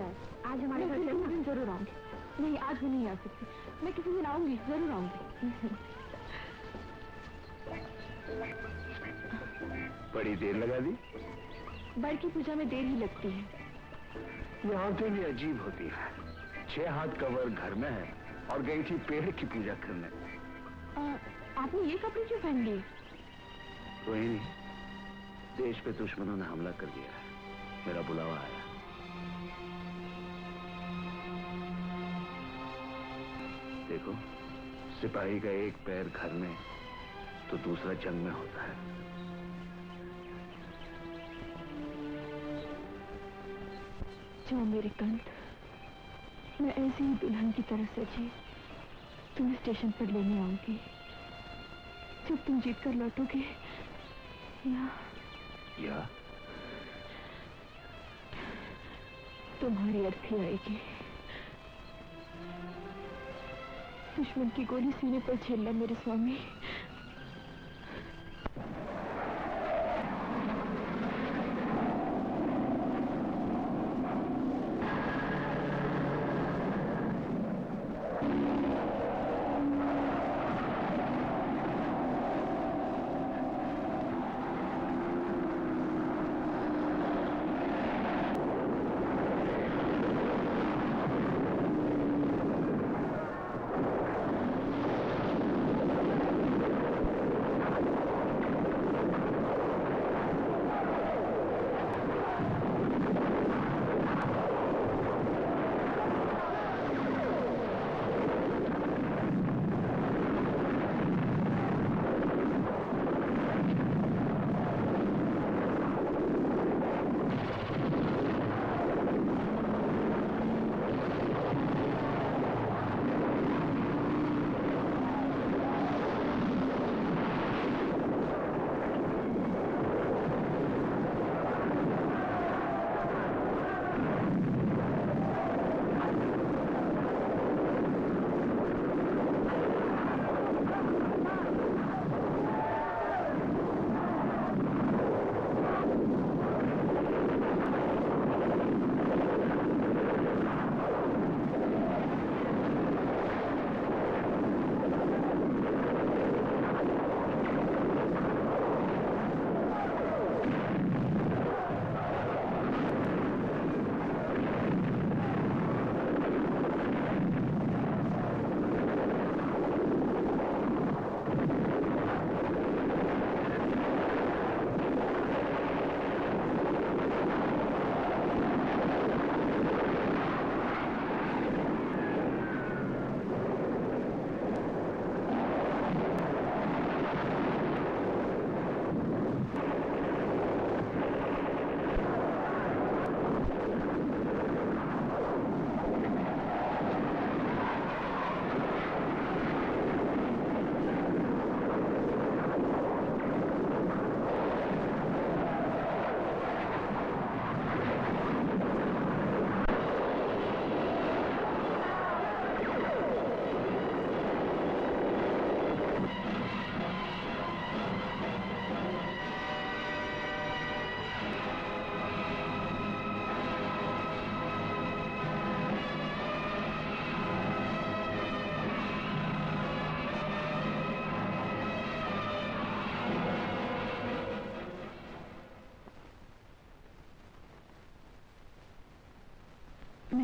है। आज हमारे घर चलना। जरूर आऊंगी। नहीं, आज भी नहीं आ सकती, मैं किसी दिन आऊंगी, जरूर आऊंगी। बड़ी देर लगा दी। बड़ की पूजा में देर ही लगती है। ये औरतें भी अजीब होती हैं। 6 हाथ का वर घर में है और गई थी पेड़ की पूजा करने। आपने ये कपड़े क्यों पहन लिए? रोहिणी, देश पे दुश्मनों ने हमला कर दिया है, मेरा बुलावा आया। देखो, सिपाही का एक पैर घर में तो दूसरा जंग में होता है। जो मेरे कंठ, मैं ऐसी ही दुल्हन की तरह सजी तुम्हें स्टेशन पर लेने आऊंगी। जब तुम जीत कर लौटोगे या तुम्हारी अर्थी आएगी। दुश्मन की गोली सीने पर झेलना मेरे स्वामी।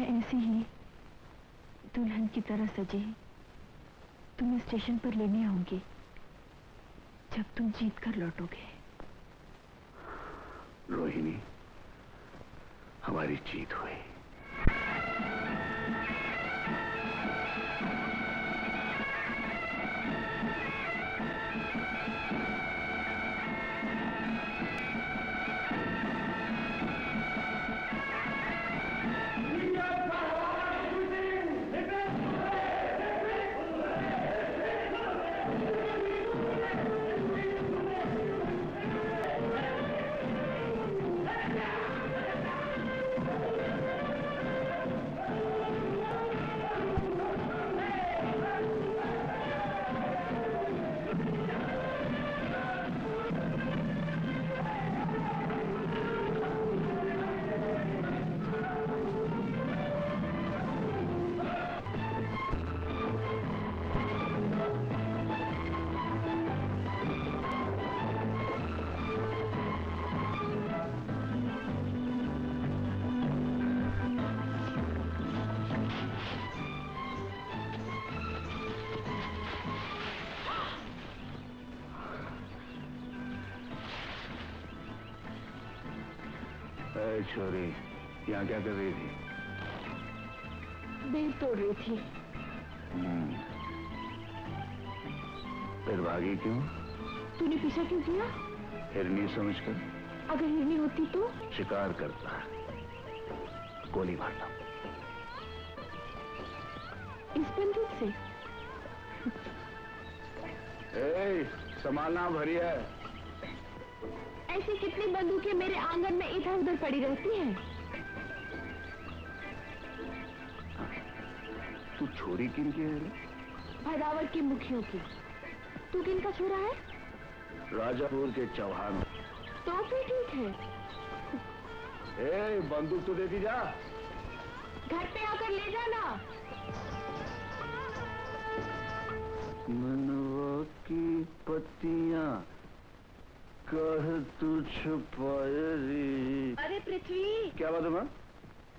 ऐसी ही दुल्हन की तरह सजी तुम्हें स्टेशन पर लेने आऊंगी जब तुम जीत कर लौटोगे। रोहिणी, हमारी जीत हुई। छोरी, यहाँ क्या कर रही थी? बेल तोड़ रही थी। फिर भागी क्यों? तूने पीछा क्यों किया? हिरनी समझकर। अगर हिरनी होती तो? शिकार करता, गोली मारता। इस बंदूक से? संभालना भरी है। ऐसी कितनी बंदूकें मेरे आंगन में इधर उधर पड़ी रहती हैं। तू छोरी किन की है रे? भदावर के मुखियों की। तू किन का छोरा है? राजापुर के चौहान। तो फिर ठीक है। बंदूक तो देती जा। घर पे आकर ले जाना। मनवा की पत्तियां कह तू छुपाए रे। अरे पृथ्वी, क्या बात है मां?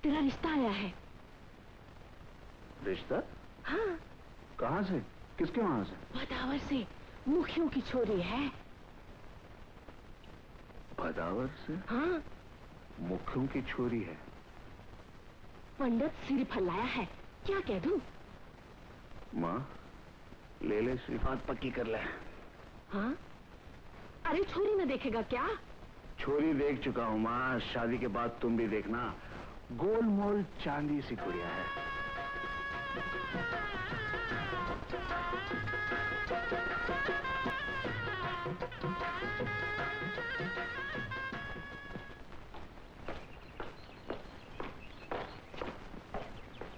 तेरा रिश्ता आया है। रिश्ता? हाँ। कहाँ से? किसके वहां से? भदावर से, मुखियों की छोरी है। भदावर से? हाँ। मुखियों की छोरी है। पंडित सिर फैलाया है, क्या कह दूं? माँ, ले ले श्रीफात पक्की कर ले। हाँ? अरे छोरी न देखेगा क्या? छोरी देख चुका हूँ माँ, शादी के बाद तुम भी देखना। गोलमोल चांदी सी गुड़िया है।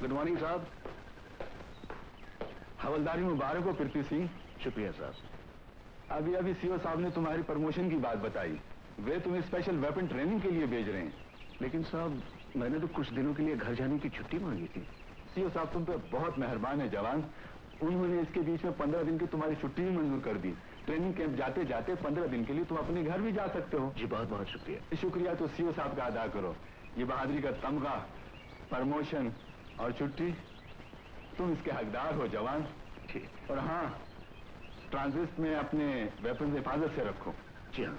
गुड मॉर्निंग साहब। हवलदारी मुबारक हो पृथ्वी सिंह। शुक्रिया साहब। अभी सीओ साहब ने तुम्हारी प्रमोशन की बात बताई। वे तुम्हें स्पेशल वेपन ट्रेनिंग के लिए भेज रहे हैं। लेकिन साहब, मैंने तो कुछ दिनों के लिए घर जाने की छुट्टी मांगी थी। सीओ साहब तुम पे बहुत मेहरबान है जवान। उन्होंने इसके बीच में 15 दिन की तुम्हारी छुट्टी भी मंजूर कर दी। ट्रेनिंग कैंप जाते जाते 15 दिन के लिए तुम अपने घर भी जा सकते हो। जी बहुत बहुत शुक्रिया। शुक्रिया तो सीओ साहब का अदा करो। ये बहादुरी का तमगा, प्रमोशन और छुट्टी, तुम इसके हकदार हो जवान। ठीक। और हाँ, ट्रांजिट में अपने वेपन हिफाजत से रखो। जी हाँ।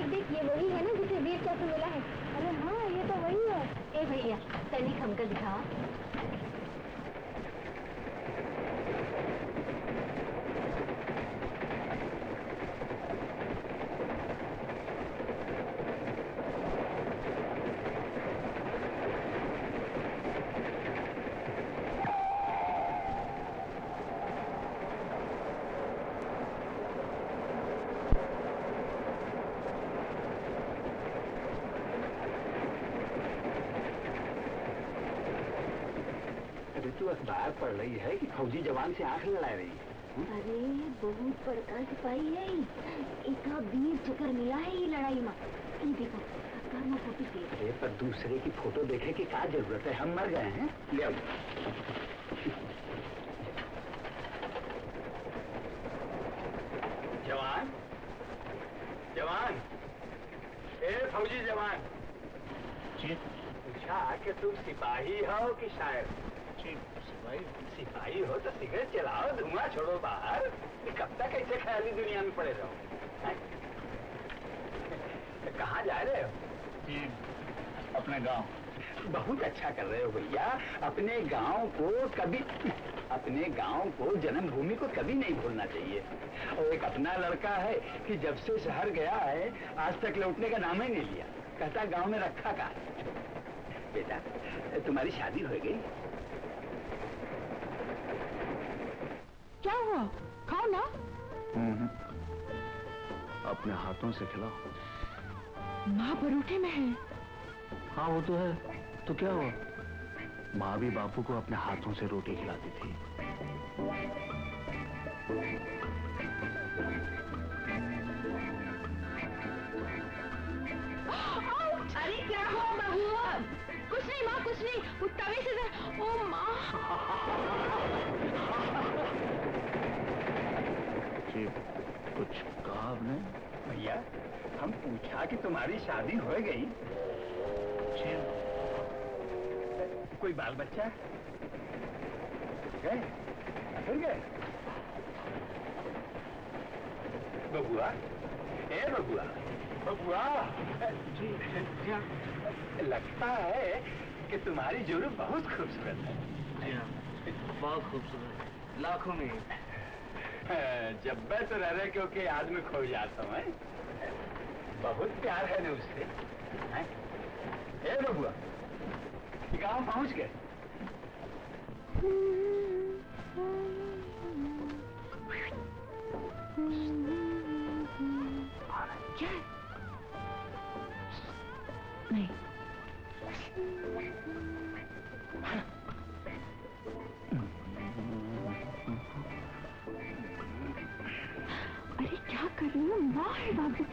देख ये वही है ना जिसे वीर चक्र मिला है। अरे हाँ, ये तो वही है। ए भैया, सैनिक हमको दिखाओ। तू अखबार पढ़ रही है कि फौजी जवान से आंख लड़ा रही है? अरे बहुत बड़का सिपाही है। इतना वीर चक्र मिला है ये लड़ाई में। ये देखो, अखबार में फोटो देख। अरे पर दूसरे की फोटो देखे की क्या जरूरत है? हम मर गए हैं। ले आओ। जवान, जवान, ए फौजी जवान। जी। पूछा कि तुम सिपाही हो कि शायर? सिपाही हो तो सिगरेट चलाओ, धुआं छोड़ो बाहर। कब तक ऐसे ख्याली दुनिया में पड़े रहो? कहाँ जा रहे हो? अपने गांव। बहुत अच्छा कर रहे हो भैया। अपने गांव को जन्मभूमि को कभी नहीं भूलना चाहिए। और एक अपना लड़का है कि जब से शहर गया है आज तक लौटने का नाम ही नहीं लिया। कहता गांव में रखा का। बेटा, तुम्हारी शादी हो गई? क्या हुआ? खाओ ना। अपने हाथों से खिलाओ। माँ परोठे में है। हाँ वो तो है, तो क्या हुआ? माँ भी बापू को अपने हाथों से रोटी खिलाती थी। अरे क्या हुआ बहू? कुछ नहीं माँ, कुछ नहीं। वो तवे से ओ माँ। जी कुछ कहा आपने? भैया हम पूछा कि तुम्हारी शादी हो गई? जी कोई बाल बच्चा गए? फिर गए? बबुआ, ए बबुआ, बबुआ, जी क्या? लगता है कि तुम्हारी जोड़ी बहुत खूबसूरत है। जी हाँ, बहुत खूबसूरत, लाखों में। जब मैं तो रह रहे क्योंकि आदमी खो जाता हूँ। बहुत प्यार है ना उससे। ए बबुआ, गांव पहुंच गए? क्या है? नहीं। अरे क्या कर रही हो? माँ है बाबू,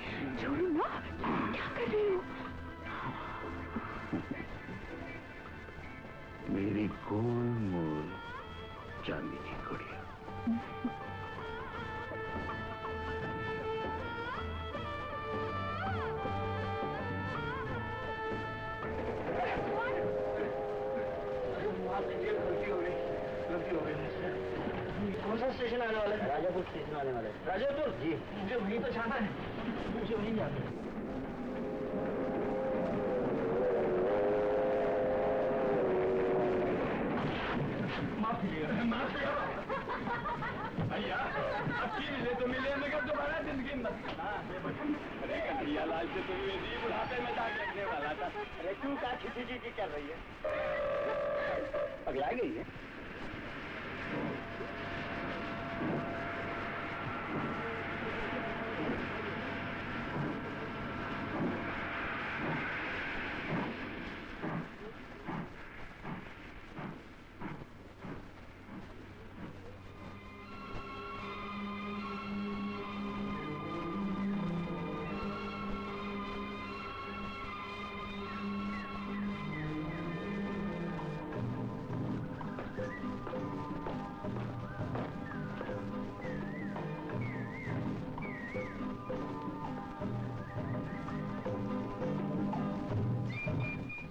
छोड़ो ना। क्या कर रही हो? मेरी गोल मोल चांदी की गुड़िया। गलती हो गई मुझसे। कौन सा स्टेशन आने वाला है? राजापुर स्टेशन आने वाला है। राजापुर? जी। मुझे वहीं तो जाना है, मुझे वहीं जाना है। माफ कीजिएगा, माफ कीजिएगा भैया, अब की मिले तो मिले, मगर दोबारा जिंदगी में। अरे कन्हैया लाल से तो मेरी बुढ़ापे में दाग लगने वाला था। अरे क्यों क्या खिची की कर रही है? पगला गई है?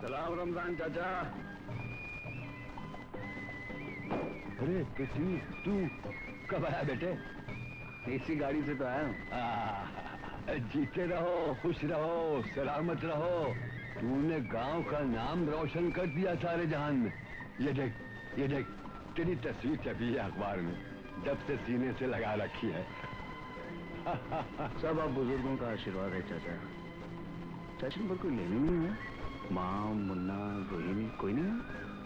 सलाम रमजान चाचा। अरे तू कब आया बेटे? इसी गाड़ी से तो आया हूँ। जीते रहो, खुश रहो, सलामत रहो। तूने गांव का नाम रोशन कर दिया सारे जहान में। ये देख तेरी तस्वीर छपी है अखबार में, जब से सीने से लगा रखी है। सब आप बुजुर्गों का आशीर्वाद है चाचा। चाचा पर कोई लेनी नहीं है? माँ, मुन्ना, रोहिणी कोई नहीं है?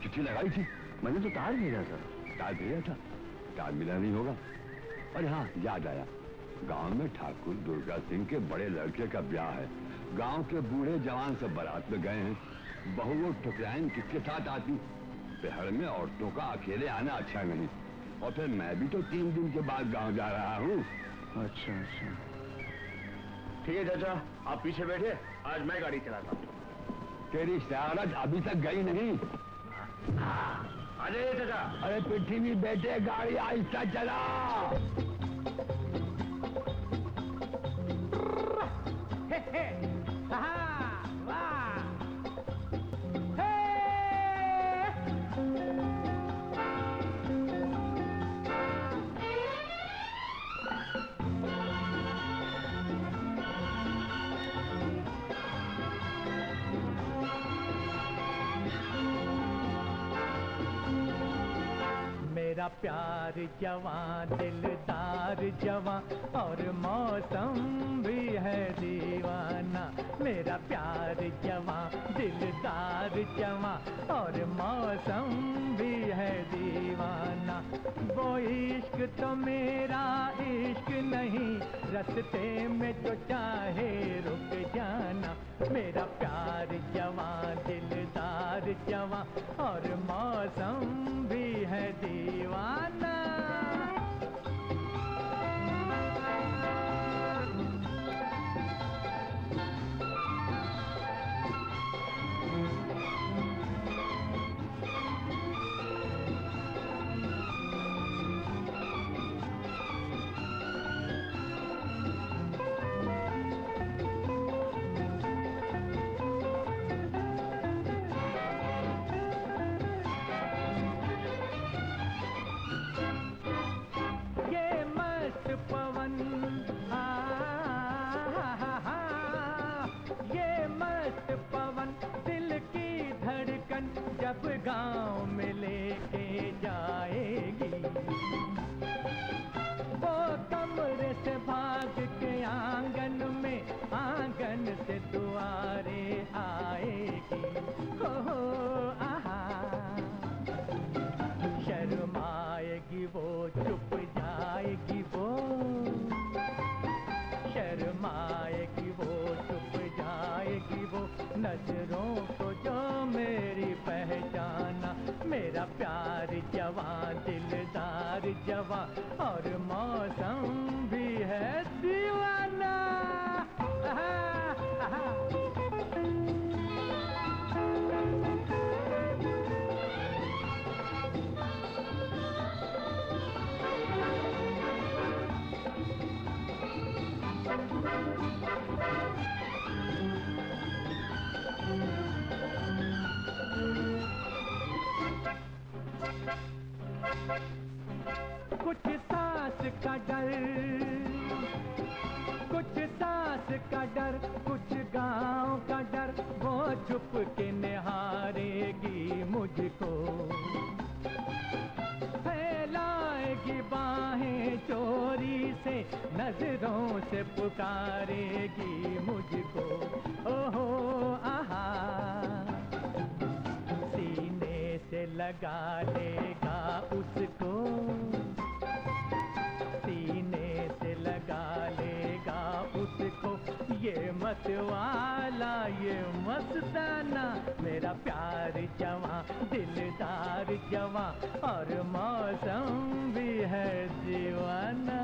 चिट्ठी लगाई थी मैंने तो, तार भेजा था। तार भेजा था, तार मिला नहीं होगा। अरे हाँ, याद आया, गांव में ठाकुर दुर्गा सिंह के बड़े लड़के का ब्याह है। गांव के बूढ़े जवान सब बारात में गए हैं। बहू वो ठुकराइन किसके साथ आती? शहर में औरतों का अकेले आना अच्छा नहीं। और फिर मैं भी तो 3 दिन के बाद गांव जा रहा हूँ। अच्छा अच्छा, ठीक है चाचा, आप पीछे बैठे, आज मैं गाड़ी चलाता हूँ। तेरी शरारत अभी तक गई नहीं। आ जाइए चाचा। अरे पिट्ठी में बैठे, गाड़ी आहिस्ता चला। मेरा प्यार जवां दिलदार जवां और मौसम भी है दीवाना। मेरा प्यार जवां दिलदार जवां और मौसम भी है दीवाना। वो इश्क तो मेरा इश्क नहीं, रास्ते में जो चाहे रुक जाना। मेरा प्यार जवां दिलदार जवां और मौसम भी है दीवाना। जब गांव में लेके जाएगी, वो कमरे से भाग के आंगन में, आंगन से दुआरे आएगी। हो आहा, शर्माएगी वो, चुप जाएगी वो, शर्माएगी वो, चुप जाएगी वो, नजरों को जो मेरी पहचाना। मेरा प्यार जवां, दिलदार जवां, और मौसम भी है दीवाना। आहा, आहा। कुछ सांस का डर, कुछ सांस का डर, कुछ गांव का डर, वो छुप के निहारेगी मुझको, फैलाएगी बाहें चोरी से, नजरों से पुकारेगी मुझको। ओहो आहा, सीने से लगा लेगा उसको, सीने से लगा लेगा उसको, ये मत वाला, ये मस्ताना। मेरा प्यार जवां, दिलदार जवां, और मौसम भी है दीवाना।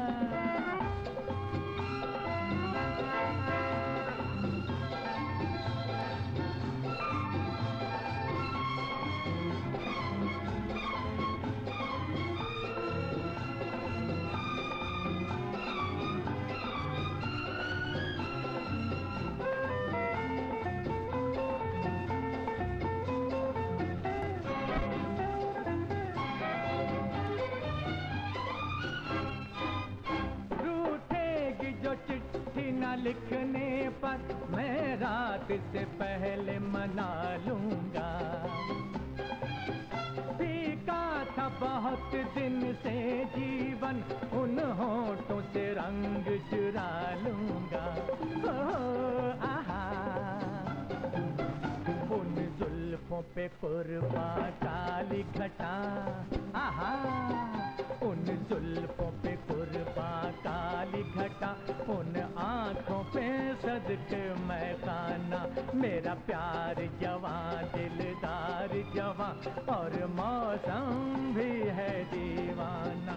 लिखने पर मैं रात से पहले मना लूंगा, फीका था बहुत दिन से जीवन, उन होठों से रंग चुरा लूंगा। ओ आहा, उन जुल्फों पे कुर्बा काली घटा, आहा, उन जुल्फों पे कुर्बा काली घटा, उन आँखों पे सदके मैं खाना। मेरा प्यार जवां, दिलदार जवां, और मौसम भी है दीवाना।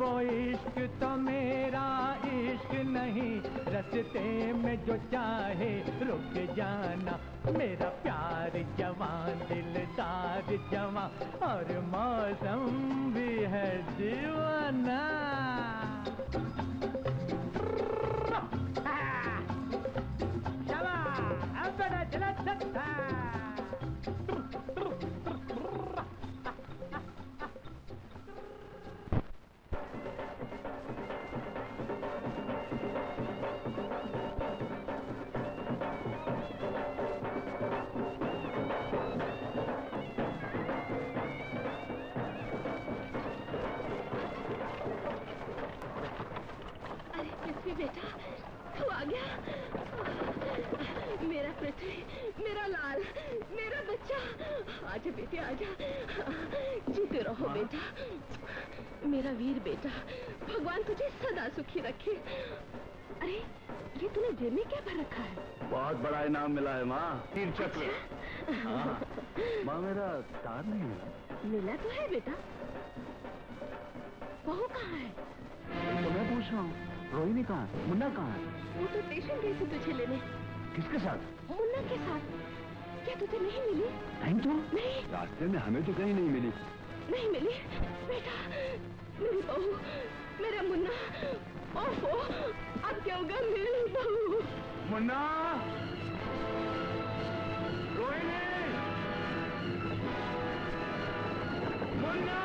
वो इश्क तो मेरा इश्क नहीं, रस्ते में जो चाहे रुक जाना। मेरा प्यार जवां, दिलदार जवां, और मौसम भी है दीवाना। बेटा, तू आ गया। मेरा पृथ्वी, मेरा लाल, मेरा बच्चा, आजा बेटे आजा, जीते रहो बेटा, मेरा वीर बेटा, भगवान तुझे सदा सुखी रखे। अरे ये तूने जेब में क्या भर रखा है? बहुत बड़ा इनाम मिला है माँ, तीर चक्र। हाँ। माँ मेरा तार नहीं मिला। मिला तो है बेटा, बहू कहाँ है? तो मैं पूछ रहा हूँ, रोहिणी कहाँ है, मुन्ना कहाँ है? वो तो स्टेशन गई थी तुझे लेने। किसके साथ? मुन्ना के साथ। क्या तुझे नहीं मिली? नहीं तो? नहीं। रास्ते में हमें तो कहीं नहीं मिली। नहीं मिली बेटा, मेरी बहू, मेरा मुन्ना, ओहो, अब क्या होगा मेरी बहू? मुन्ना, रोहिणी, मुन्ना।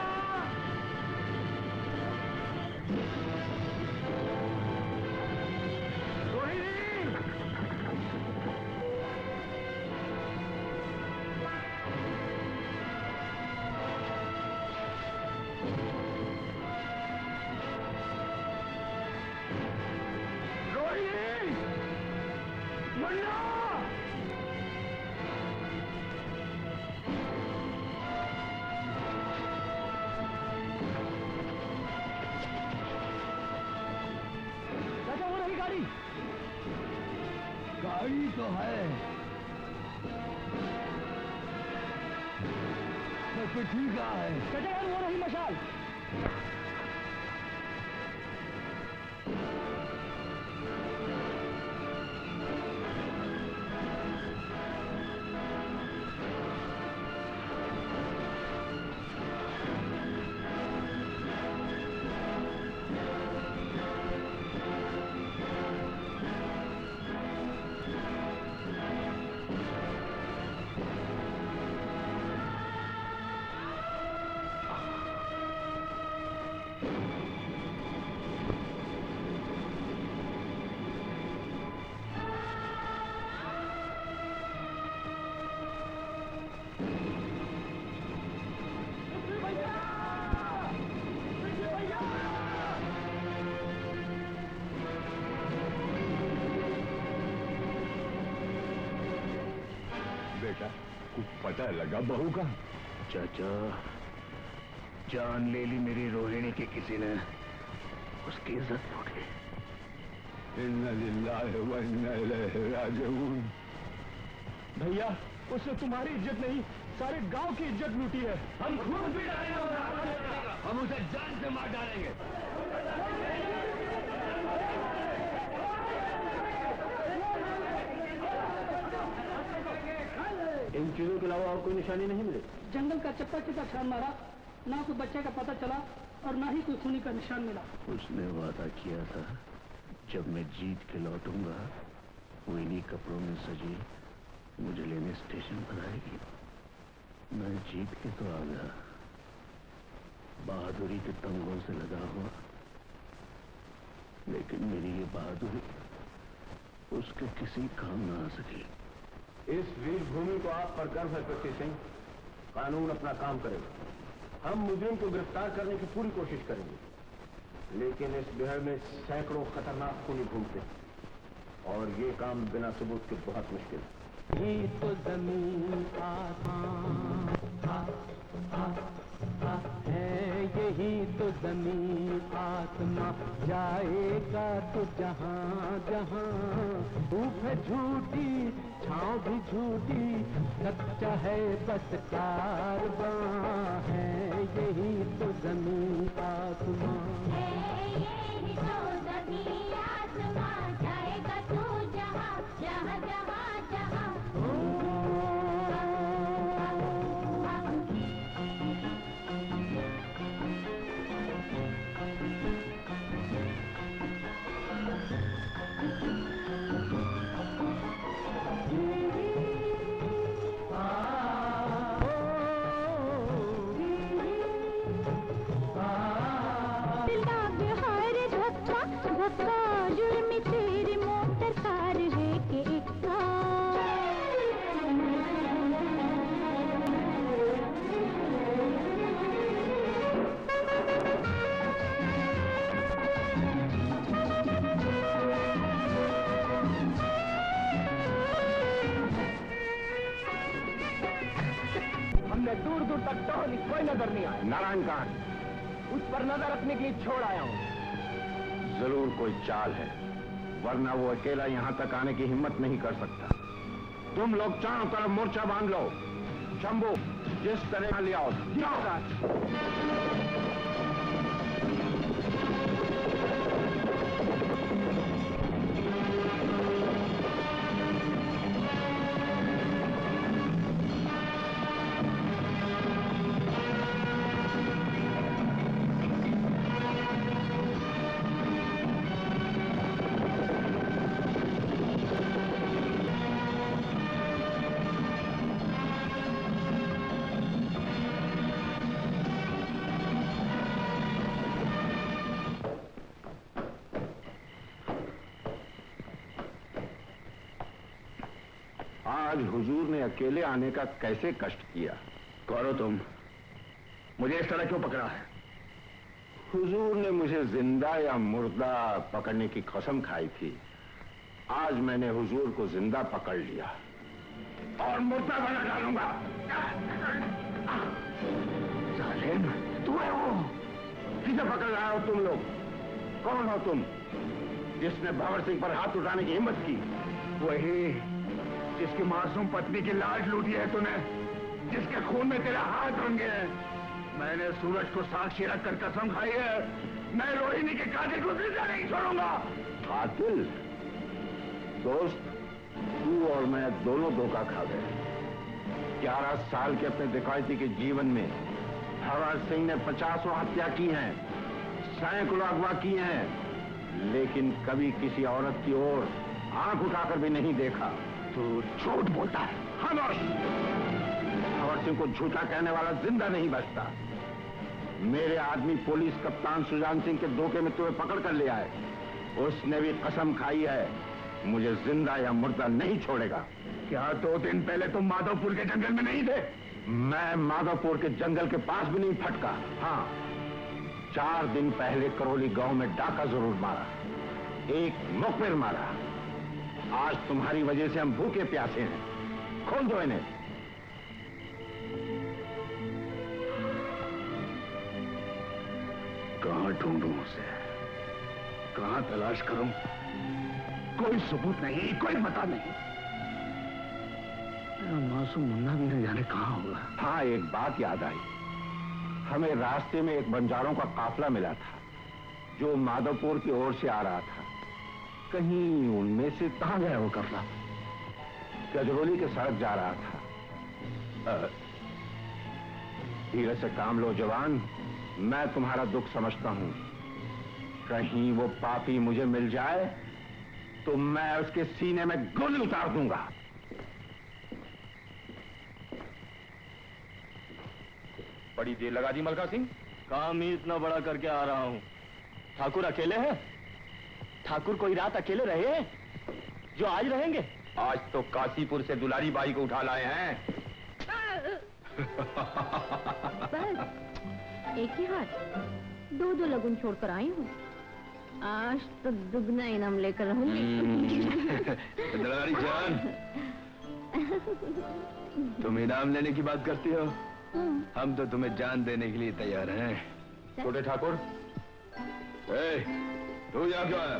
चाचा वो रही गाड़ी। गाड़ी तो है, सब कुछ ठीक है। चाचा यार वो रही मशाल। बेटा कुछ पता लगा बहू का? चाचा जान ले ली मेरी रोहिणी की किसी ने, उसकी इज्जत लूटी। इन्ना लिल्लाहि व इन्ना इलैहि राजिऊन। भैया उसने तुम्हारी इज्जत नहीं सारे गांव की इज्जत लूटी है। हम खून भी डालेंगे, हम उसे जान से मार डालेंगे। इन चीजों के अलावा और कोई निशानी नहीं मिली? जंगल का चप्पा चिप्पा छान मारा, ना कोई बच्चे का पता चला और ना ही कोई खूनी का निशान मिला। उसने वादा किया था जब मैं जीत के लौटूंगा वो इन्हीं कपड़ों में सजी मुझे लेने स्टेशन पर आएगी। मैं जीत के तो आ गया, बहादुरी के तंगों से लगा हुआ, लेकिन मेरी ये बहादुरी उसके किसी काम न आ सकी। इस वीर भूमि को आप पर गर्व है पृथ्वी सिंह। कानून अपना काम करेगा, हम मुजरिम को गिरफ्तार करने की पूरी कोशिश करेंगे, लेकिन इस बिहार में सैकड़ों खतरनाक खूनी घूमते हैं और ये काम बिना सबूत के बहुत मुश्किल है। ये तो जमीन आसमान है, यही तो जमीन आसमां जाएगा तो जहां जहां। धूप है झूठी छाँव भी झूठी, सच्चा है बस कारवां है, यही तो जमीन आसमां है, यही तो जमीन आसमां जाएगा तो जहां जहां जहां जहां। दूर दूर तक टहली, कोई नजर नहीं आया। नारायण कहाँ? उस पर नजर रखने के लिए छोड़ आया हूँ। जरूर कोई चाल है, वरना वो अकेला यहाँ तक आने की हिम्मत नहीं कर सकता। तुम लोग चारों तरफ मोर्चा बांध लो। शंभू जिस तरह ले आओ, जाओ। आज हुजूर ने अकेले आने का कैसे कष्ट किया? कौरो तुम मुझे इस तरह क्यों पकड़ा है? हुजूर ने मुझे जिंदा या मुर्दा पकड़ने की कसम खाई थी, आज मैंने हुजूर को जिंदा पकड़ लिया और मुर्दा बना डालूंगा। सालिम, तू है वो? किसे पकड़ रहा हो तुम लोग? कौन हो तुम जिसने भंवर सिंह पर हाथ उठाने की हिम्मत की? वही जिसकी मासूम पत्नी की लाश लूटी है तूने, जिसके खून में तेरा हाथ रंगे हैं। मैंने सूरज को साक्षी रखकर कसम खाई है, मैं रोहिणी के कातिल को जिंदा नहीं छोड़ूंगा। कातिल? दोस्त, तू और मैं दोनों धोखा खा गए। 11 साल के अपने दिखायती के जीवन में भंवर सिंह ने 50 हत्या की हैं, सैकड़ों अगवा किए हैं, लेकिन कभी किसी औरत की ओर आंख उठाकर भी नहीं देखा। तू झूठ बोलता है। खामोश! भंवर सिंह को झूठा कहने वाला जिंदा नहीं बचता। मेरे आदमी पुलिस कप्तान सुजान सिंह के धोखे में तुम्हें पकड़ कर ले आए। उसने भी कसम खाई है, मुझे जिंदा या मुर्दा नहीं छोड़ेगा। क्या 2 दिन पहले तुम माधवपुर के जंगल में नहीं थे? मैं माधवपुर के जंगल के पास भी नहीं फटका। हाँ, 4 दिन पहले करौली गांव में डाका जरूर मारा, एक मुखबिर मारा। आज तुम्हारी वजह से हम भूखे प्यासे हैं। खोल दो इन्हें। कहां ढूंढूं उसे? कहां तलाश करूं? कोई सबूत नहीं, कोई पता नहीं। मेरा मासूम मुन्ना भी न जाने कहां होगा। हाँ, एक बात याद आई। हमें रास्ते में एक बंजारों का काफला मिला था जो माधवपुर की ओर से आ रहा था। कहीं उनमें से कहां गया वो काफला? गजरोली के सड़क जा रहा था। धीरे से काम लो जवान, मैं तुम्हारा दुख समझता हूं। कहीं वो पापी मुझे मिल जाए तो मैं उसके सीने में गोली उतार दूंगा। बड़ी देर लगा दी मलका सिंह। काम ही इतना बड़ा करके आ रहा हूँ। ठाकुर अकेले हैं? ठाकुर कोई रात अकेले रहे हैं जो आज रहेंगे? आज तो काशीपुर से दुलारी बाई को उठा लाए हैं। बस एक ही हाथ 2 लगुन छोड़कर आई हूँ। आज तो दुगना इनाम लेकर रहूंगी। दुलारी जान, तुम इनाम लेने की बात करती हो? हम तो तुम्हें जान देने के लिए तैयार हैं। छोटे ठाकुर, तू यहाँ क्यों आया?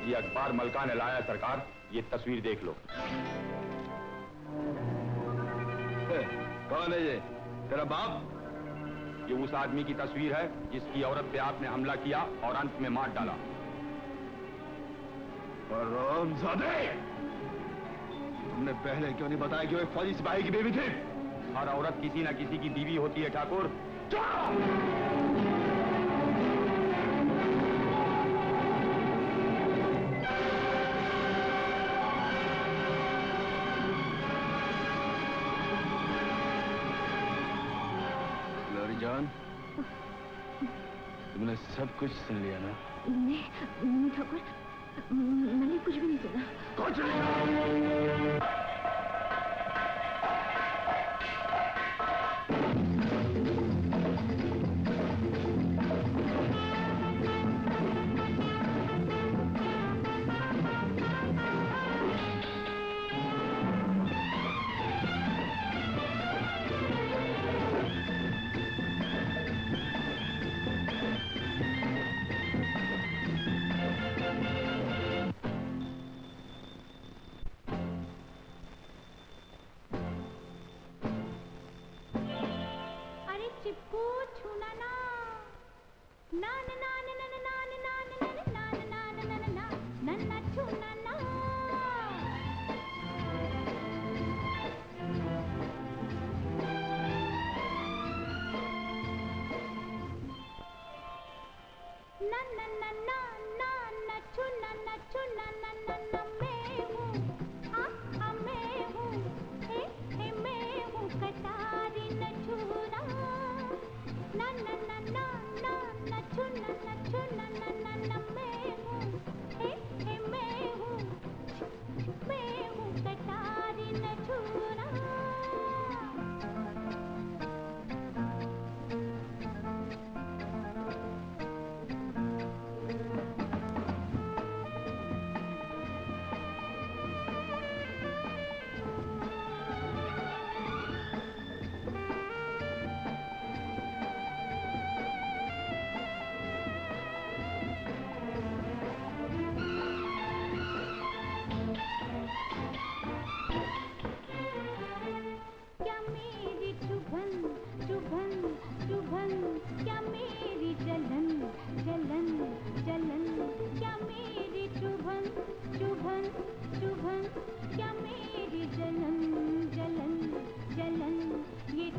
ये अखबार मलका ने लाया सरकार, ये तस्वीर देख लो। कौन है ये? तेरा बाप? ये उस आदमी की तस्वीर है जिसकी औरत पे आपने हमला किया और अंत में मार डाला। हरामजादे! तुमने पहले क्यों नहीं बताया कि वो एक फौजी सिपाही की बीवी थी? हर औरत किसी न किसी की बीवी होती है ठाकुर। जान, तुमने सब कुछ सुन लिया ना? नहीं ठाकुर, मैंने कुछ भी नहीं सुना। कुछ नहीं।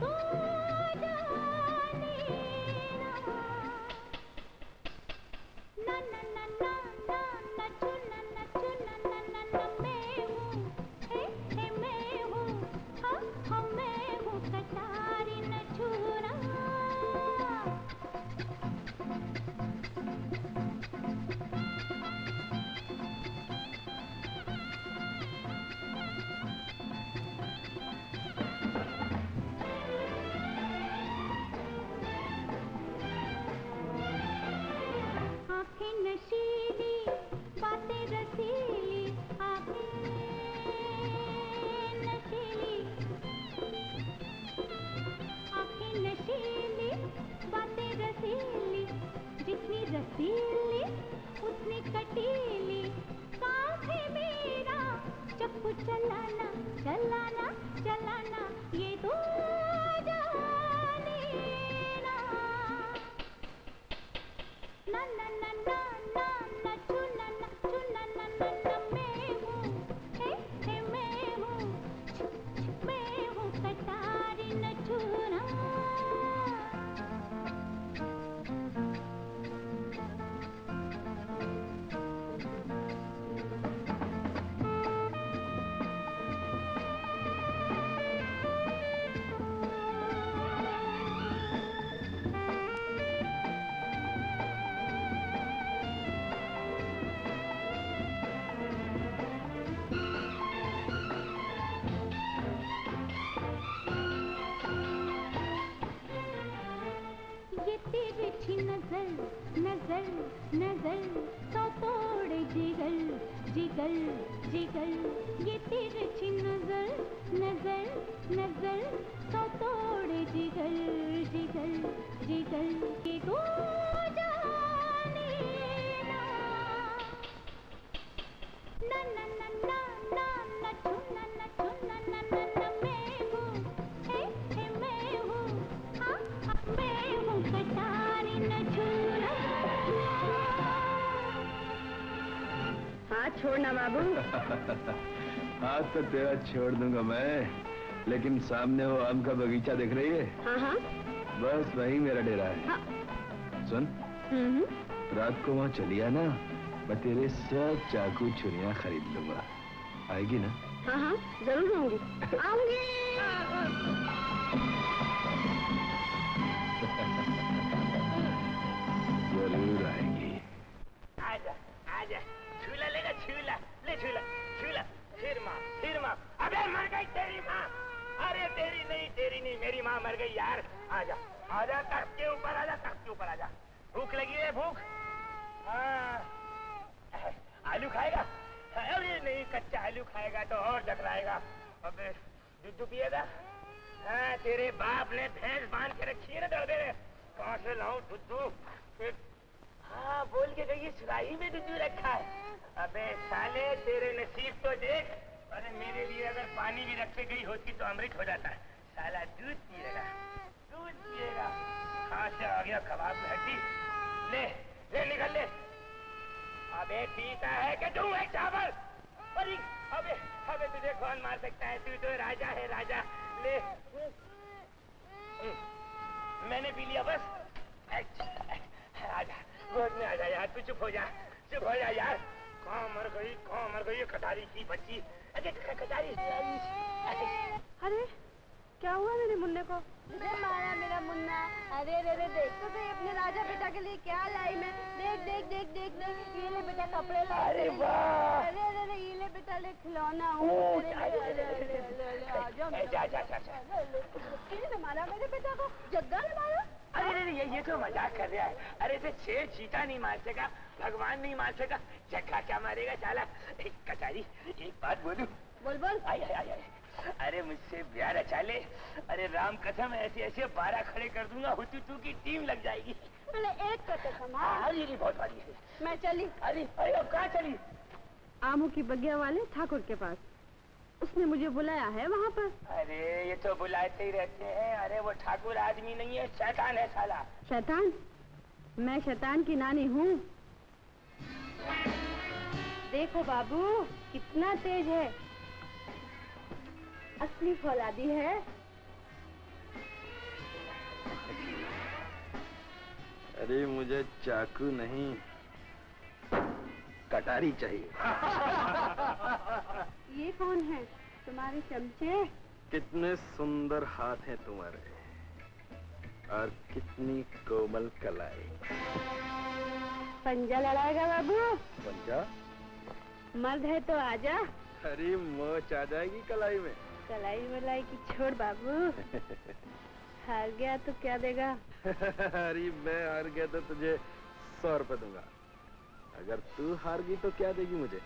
तो जाने ना ना ना ना ना नचू ना नचू ना ना ना ना मैं हूँ हे मैं हूँ हाँ मैं हूँ कटारी नचूरा आँखें नशीली बातें रसीली आँखें नशीली आँखें नशीली बातें रसीली जितनी रसीली उतनी कटीली काम है मेरा चप्पू चलाना चलाना चलाना ये तो जाने ना ना ना ना ना नचू ना नचू ना ना ना ना मैं हूँ हे मैं हूँ कटारी नचूरा ये तिरछी नजर नजर नजर तो तोड़े जिगर जिगर जिगर ये तिरछी नजर नजर नजर तो तोड़े जिगर जिगर जिगर ये तो जाने ना ना ना ना ना नचू ना नचू ना ना ना ना मैं हूँ हे मैं हूँ हाँ मैं हूँ कटारी नचूरा हाथ छोड़ना बाबू। हाथ तो तेरा छोड़ दूंगा मैं, लेकिन सामने वो आम का बगीचा दिख रही है? हाँ हाँ बस वही मेरा डेरा है। हाँ। सुन, रात को वहाँ चली आना, मैं तेरे सब चाकू छुरियां खरीद लूंगा। आएगी ना? हाँ हाँ जरूर आऊंगी आऊंगी। जरूर आएगी। आजा आजा झूला लेगा झूला ले झूला झूला फिर माँ अबे मर गई तेरी माँ। अरे तेरी नहीं मेरी माँ मर गई यार। आजा आजा तख्त के ऊपर आजा तख्त के ऊपर आजा। भूख लगी है भूख? आलू खाएगा? अरे नहीं कच्चा आलू खाएगा तो और जकराएगा। अबे दूध पिएगा? हाँ तेरे बाप ने भैंस बांध के रखी है ना दड़बे में, कहाँ से लाऊं दूध? हाँ बोल के गई सुराही में दूध रखा है। अबे साले तेरे नसीब तो देख। अरे मेरे लिए अगर पानी भी रख के गई होती तो अमृत हो जाता है। साला दूध पिएगा दूध पिएगा। कहाँ से आ गया कबाब में हड्डी? ले ले निकल ले। अबे पीता है कि तू है चावल? अरे अबे अबे तुझे कौन मार सकता है? तू तो राजा है राजा। ले मैंने पी लिया बस। आजा गोद में आजा यार, तू चुप हो जा यार। कहाँ मर गई कटारी की बच्ची। अरे कटारी। अरे क्या हुआ मेरे मुन्ने को? मुझे मारा मेरा मुन्ना। अरे रे रे देख तो सही अपने राजा बेटा के लिए क्या लाई मैं। देख देख देख देख देख ये ले बेटा कपड़े लाई। अरे वाह। अरे रे रे ये ले बेटा ले खिलौना हूँ। किसने मारा मेरे बेटा को? जग्गा ने मारा? अरे ये तो मजाक कर रहा है। अरे तो शेर चीता नहीं मार सका, भगवान नहीं मार सका, जग्गा क्या मारेगा साला? कटारी एक बात बोलूं? बोल बोल। आई अरे मुझसे ब्याह रचा ले। अरे राम कसम ऐसे 12 खड़े कर दूंगा, हुतू की टीम लग जाएगी। पहले एक का कसम। ये बहुत भारी है। मैं चली। अरे अब कहाँ चली? आमू की बगिया वाले ठाकुर के पास। उसने मुझे बुलाया है वहाँ पर। अरे ये तो बुलाते ही रहते हैं। अरे वो ठाकुर आदमी नहीं है, शैतान है साला। शैतान? मैं शैतान की नानी हूँ। देखो बाबू कितना तेज है, असली फौलादी है। अरे मुझे चाकू नहीं, कटारी चाहिए। ये कौन है? तुम्हारे चमचे? कितने सुंदर हाथ हैं तुम्हारे और कितनी कोमल कलाई। पंजा लड़ाएगा बाबू? पंजा? मर्द है तो आजा। अरे मोच आ जाएगी कलाई में। कलाई वलाई की छोड़ बाबू। हार गया तो क्या देगा? अरे मैं हार गया तो तुझे 100 रुपए दूंगा। अगर तू हार गई तो क्या देगी मुझे?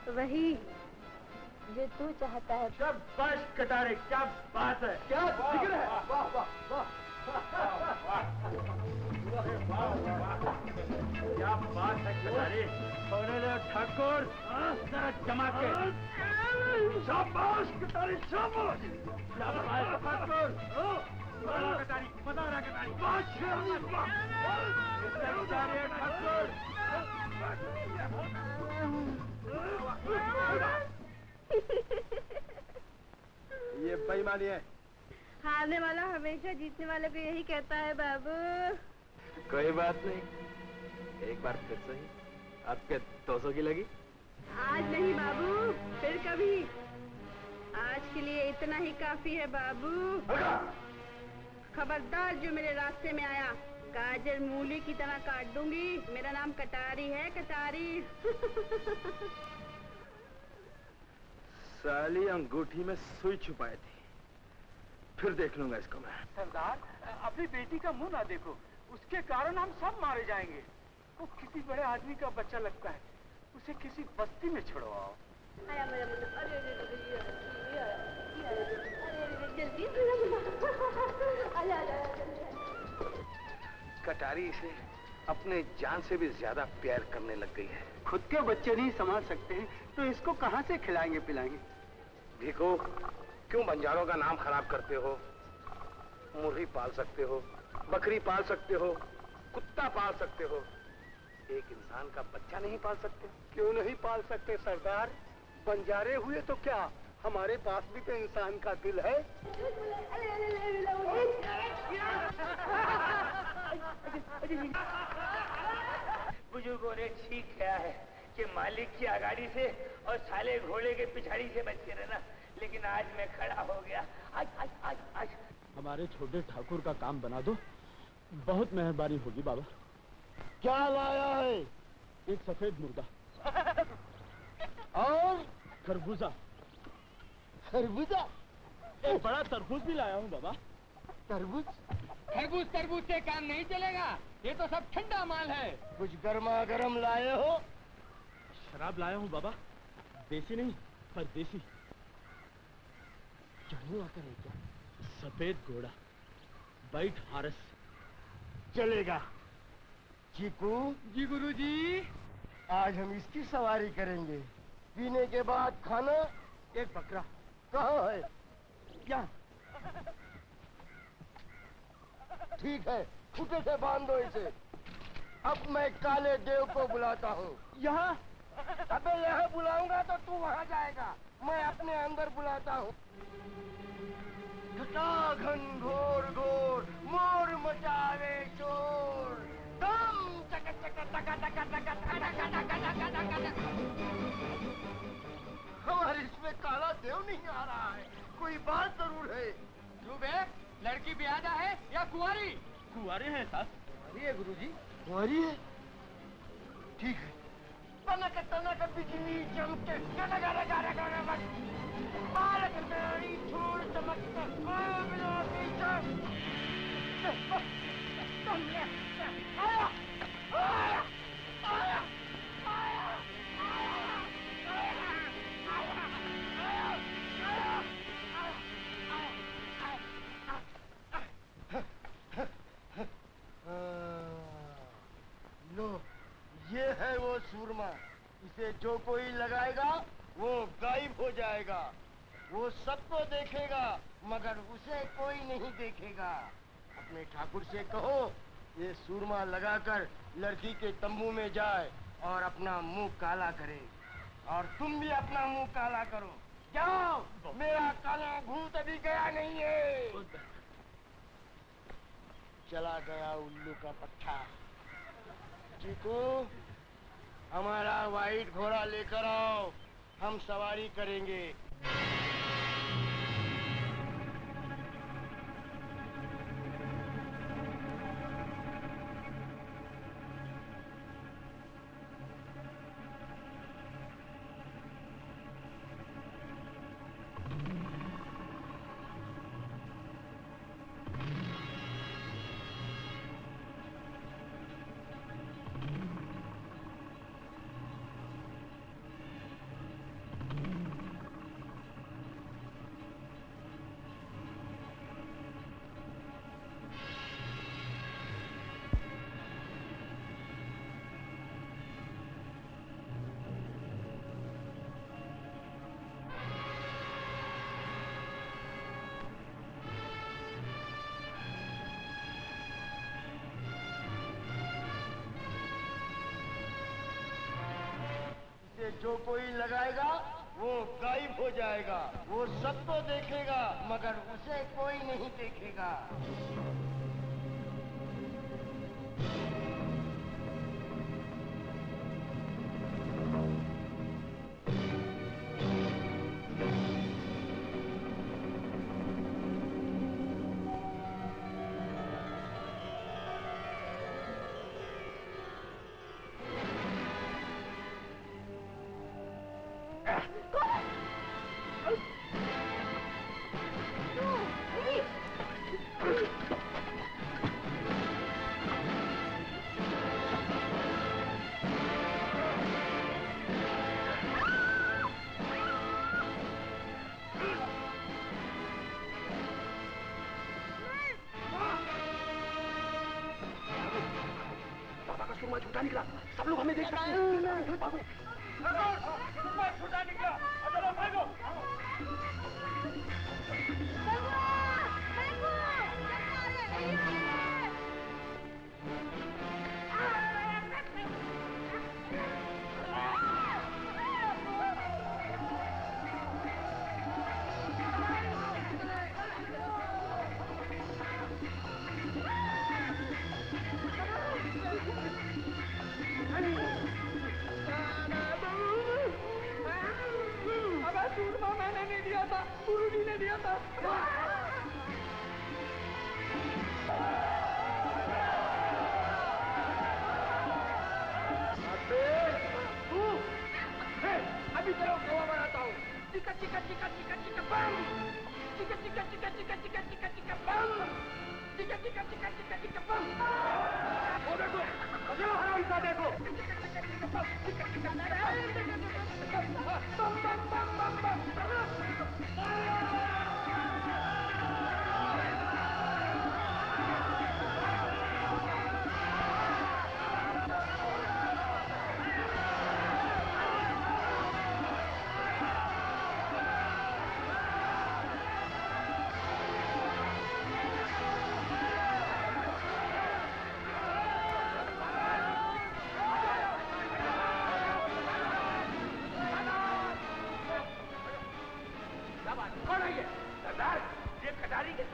वही जो तू चाहता है। शाबाश कटारे, क्या बात है, क्या जिक्र है। वाह वाह वाह, क्या बात है कटारे। छोड़े दो ठाकुर, जरा जमा के। शाबाश कटारे, शाबाश। शाबाश ठाकुर, कटारी, मजा आ रहा कटारी। ठाकुर ये बेईमानी है। हारने वाला हमेशा जीतने वाले को यही कहता है बाबू। कोई बात नहीं, एक बार फिर सही। आपके 200 की लगी? आज नहीं बाबू, फिर कभी। आज के लिए इतना ही काफी है बाबू। खबरदार जो मेरे रास्ते में आया, गाजर मूली की तरह काट दूंगी। मेरा नाम कटारी है, कटारी। साली अंगूठी में सुई छुपाई थी, फिर देख लूंगा इसको मैं। सरदार, अपनी बेटी का मुंह ना देखो, उसके कारण हम सब मारे जाएंगे। वो किसी बड़े आदमी का बच्चा लगता है, उसे किसी बस्ती में छुड़वाओ। कटारी इसे अपने जान से भी ज्यादा प्यार करने लग गई है। खुद के बच्चे नहीं संभाल सकते हैं तो इसको कहाँ से खिलाएंगे पिलाएंगे? देखो, क्यों बंजारों का नाम खराब करते हो? मुर्गी पाल सकते हो, बकरी पाल सकते हो, कुत्ता पाल सकते हो, एक इंसान का बच्चा नहीं पाल सकते? क्यों नहीं पाल सकते सरदार? बंजारे हुए तो क्या, हमारे पास भी तो इंसान का दिल है। बुजुर्गों ने ठीक किया है कि मालिक की आगाड़ी से और साले घोड़े के पिछाड़ी से बच के रहना, लेकिन आज मैं खड़ा हो गया। आज आज आज आज हमारे छोटे ठाकुर का काम बना दो, बहुत मेहरबानी होगी बाबा। क्या लाया है? एक सफेद मुर्गा और खरबूजा। खरबूजा? एक बड़ा तरबूज भी लाया हूँ बाबा। तरबूज? तरबूज तरबूज से काम नहीं चलेगा, ये तो सब ठंडा माल है। कुछ गर्मा गर्म लाए हो? शराब लाया हूँ बाबा, देसी नहीं पर देसी। चढ़ने आकर है क्या? सफेद घोड़ा, वाइट हारस। चलेगा। चीकू जी गुरुजी। आज हम इसकी सवारी करेंगे। पीने के बाद खाना। एक बकरा। कहाँ है? क्या? ठीक है, खूंटे से बांध दो इसे। अब मैं काले देव को बुलाता हूँ। यहाँ? अबे यहाँ बुलाऊंगा तो तू वहाँ जाएगा। मैं अपने अंदर बुलाता हूँ। घटाघन घोर घोर मोर मचावे शोर। दम चका चका टका टका टका टका टका टका। हमारे इसमें काला देव नहीं आ रहा है, कोई बात जरूर है। लड़की ब्यादा है या कुंवारी? कुंवारे हैं साहब। कुंवारी है गुरुजी? कुंवारी है? ठीक है। तनक तनक बिजली चमके गनग गनग गनग बालक नारी छोड़ चमकता कोई बिना पीछे। आया आया आया लो, ये है वो सूरमा। इसे जो कोई लगाएगा वो गायब हो जाएगा। वो सबको देखेगा मगर उसे कोई नहीं देखेगा। अपने ठाकुर से कहो ये सूरमा लगाकर लड़की के तंबू में जाए और अपना मुंह काला करे। और तुम भी अपना मुंह काला करो। जाओ, मेरा काला भूत अभी गया नहीं है। चला गया उल्लू का पट्टा। चीकू, हमारा वाइट घोड़ा लेकर आओ, हम सवारी करेंगे। जो कोई लगाएगा वो गायब हो जाएगा। वो सबको देखेगा मगर उसे कोई नहीं देखेगा। छूटा निकला, सब लोग हमें देख सकते हैं। छूटा निकला, चलो भागो। मैंने नहीं दिया था, गुरुजी ने दिया था। अभी तेरा कौवा बनाता हूँ। चिका चिका चिका चिका चिका बम, चिका चिका चिका चिका चिका चिका चिका बम, चिका चिका चिका चिका चिका बम। वो देखो, चलो हराम सा देखो। चिका चिका चिका बम, चिका चिका बम बम बम बम बम।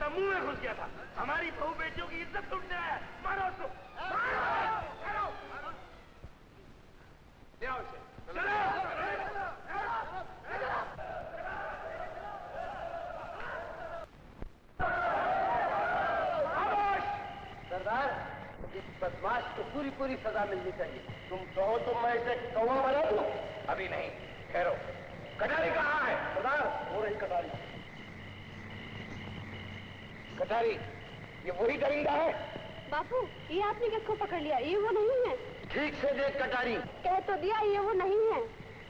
मुंह में घुस गया था। हमारी बहू बेटियों की इज्जत लूटने आया। मारो उसको, मारो। ले आओ इसे, चलो। सरदार, इस बदमाश को पूरी पूरी सजा मिलनी चाहिए। तुम कहो तो मैं इसे कौवा बना दूं? अभी नहीं, ठहरो। कटारी कहाँ है? सरदार, वो रही कटारी। कटारी, ये वही दरिंदा है? बापू, ये आपने किसको पकड़ लिया? ये वो नहीं है। ठीक से देख कटारी। कह तो दिया ये वो नहीं है।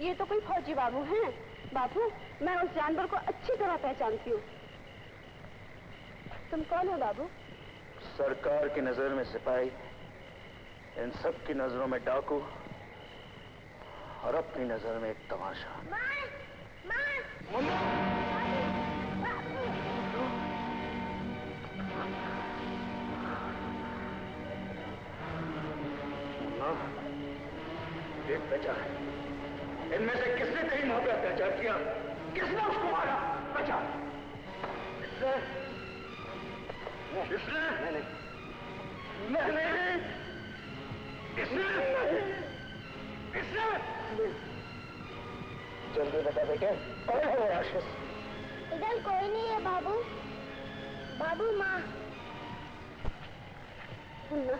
ये तो कोई फौजी बाबू हैं। बापू, मैं उस जानवर को अच्छी तरह पहचानती हूँ। तुम कौन हो बाबू? सरकार की नजर में सिपाही, इन सब की नजरों में डाकू और अपनी नजर में एक तमाशा। एक बचा है। इनमें से किसने तेरी मां पे अत्याचार किया? किसने उसको मारा? बचा। किसने? मैंने। जल्दी बता बेटे, कौन है वो राक्षस? इधर कोई नहीं है बाबू। बाबू माँ। मुन्ना,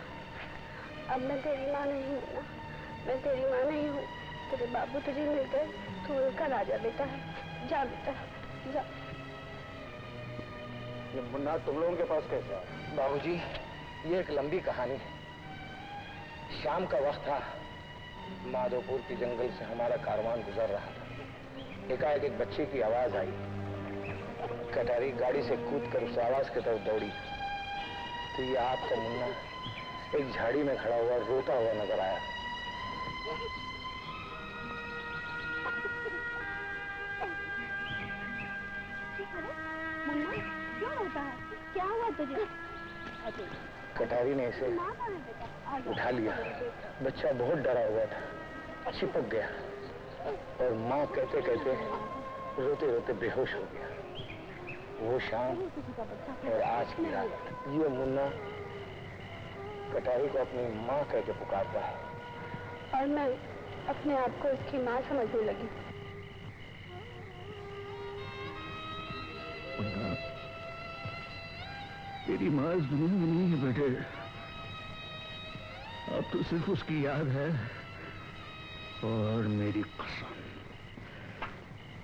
अब मैं तेरी माँ नहीं हूँ ना, मैं तेरी माँ नहीं हूँ। तेरे बाबू तुझे मिल गए, तू उनका राजा बेटा है। जा बेटा, जा। ये मुन्ना तुम लोगों के पास कैसे आया? बाबूजी, ये एक लंबी कहानी है। शाम का वक्त था, माधोपुर के जंगल से हमारा कारवान गुजर रहा था। एकाएक एक बच्चे की आवाज आई। कटारी गाड़ी से कूदकर उस आवाज की तरफ दौड़ी तो ये आपका मुन्ना एक झाड़ी में खड़ा हुआ रोता हुआ नजर आया। मुन्ना, क्यों रोता है? क्या हुआ तुझे? कटारी ने इसे उठा लिया। बच्चा बहुत डरा हुआ था, चिपक गया और माँ कहते कहते रोते रोते बेहोश हो गया। वो शाम और आज की रात ये मुन्ना कटारी को अपनी माँ कह के पुकारता है और मैं अपने आप को उसकी माँ समझने लगी। तेरी माँ इस दुनिया में नहीं है बेटे, अब तो सिर्फ उसकी याद है और मेरी कसम।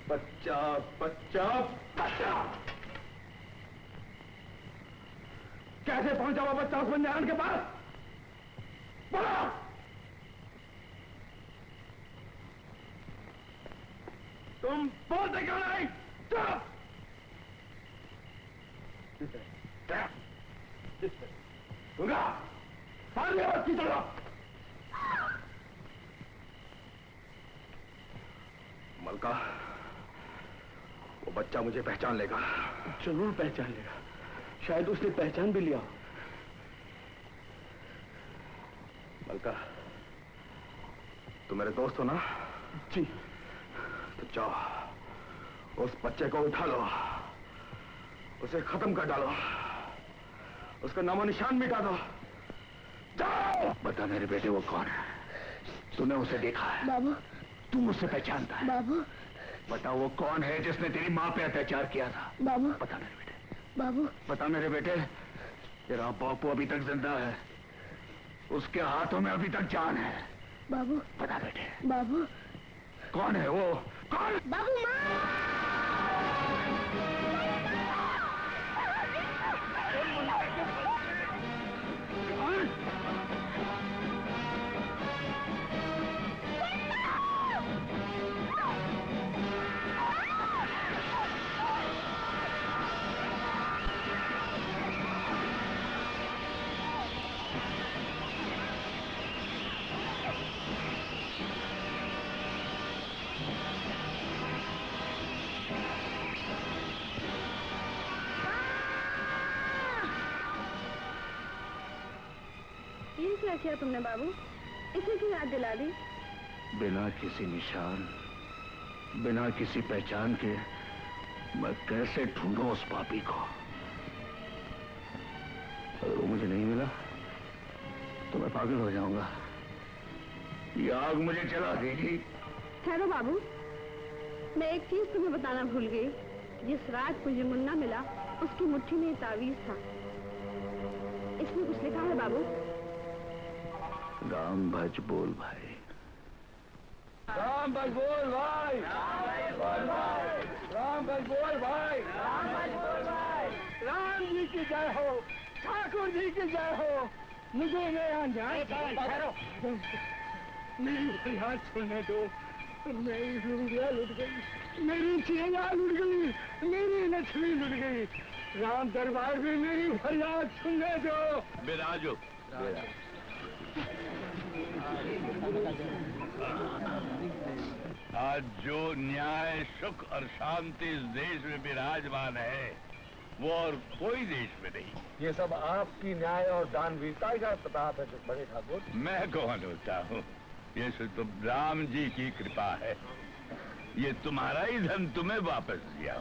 बच्चा बच्चा बच्चा, कैसे पहुंचा हुआ बच्चा उस बंजारान के पास? बोलो। तुम बोलते क्यों नहीं? चुप। दूंगा सारी आवाज की तरह। मलका, वो बच्चा मुझे पहचान लेगा। जरूर पहचान लेगा, शायद उसने पहचान भी लिया। मलका, तुम मेरे दोस्त हो ना? जी। तो जाओ, उस बच्चे को उठा लो, उसे खत्म कर डालो, उसका नामो निशान मिटा दो। जाओ। बता मेरे बेटे वो कौन है? तूने उसे देखा है? बाबू। तू उसे पहचानता है? बाबू। बता वो कौन है जिसने तेरी माँ पे अत्याचार किया था? बाबू। बता मेरे बेटे। बाबू। बता मेरे बेटे, तेरा बापू अभी तक जिंदा है, उसके हाथों में अभी तक जान है। बाबू। बता बेटे। बाबू। कौन है वो? कौन? बाबू माँ। क्या किया तुमने बाबू? इसे की याद दिला दी? बिना किसी निशान, बिना किसी पहचान के मैं कैसे ढूंढूं उस पापी को? अगर वो मुझे नहीं मिला तो मैं पागल हो जाऊंगा। ये आग मुझे जला देगी। ठहरो बाबू, मैं एक चीज तुम्हें बताना भूल गई। जिस रात मुझे मुन्ना मिला, उसकी मुट्ठी में तावीज था। इसमें कुछ लिखा है बाबू? राम भज बोल भाई। राम भज बोल भाई। राम भज बोल भाई। राम जी की जय हो, ठाकुर जी की जय हो। मुझे यहाँ जाए मेरी फरियाद सुनने दो। मेरी लुंगिया लुट गई, मेरी चेंगा लुट गई, मेरी लक्ष्मी लुट गई। राम दरबार में मेरी फरियाद सुनने दो। बिराजो। आज जो न्याय, सुख और शांति इस देश में विराजमान है, वो और कोई देश में नहीं। ये सब आपकी न्याय और दानवीरता का प्रताप है बड़े ठाकुर। मैं कौन होता हूँ? ये तो राम जी की कृपा है। ये तुम्हारा ही धन तुम्हें वापस दिया।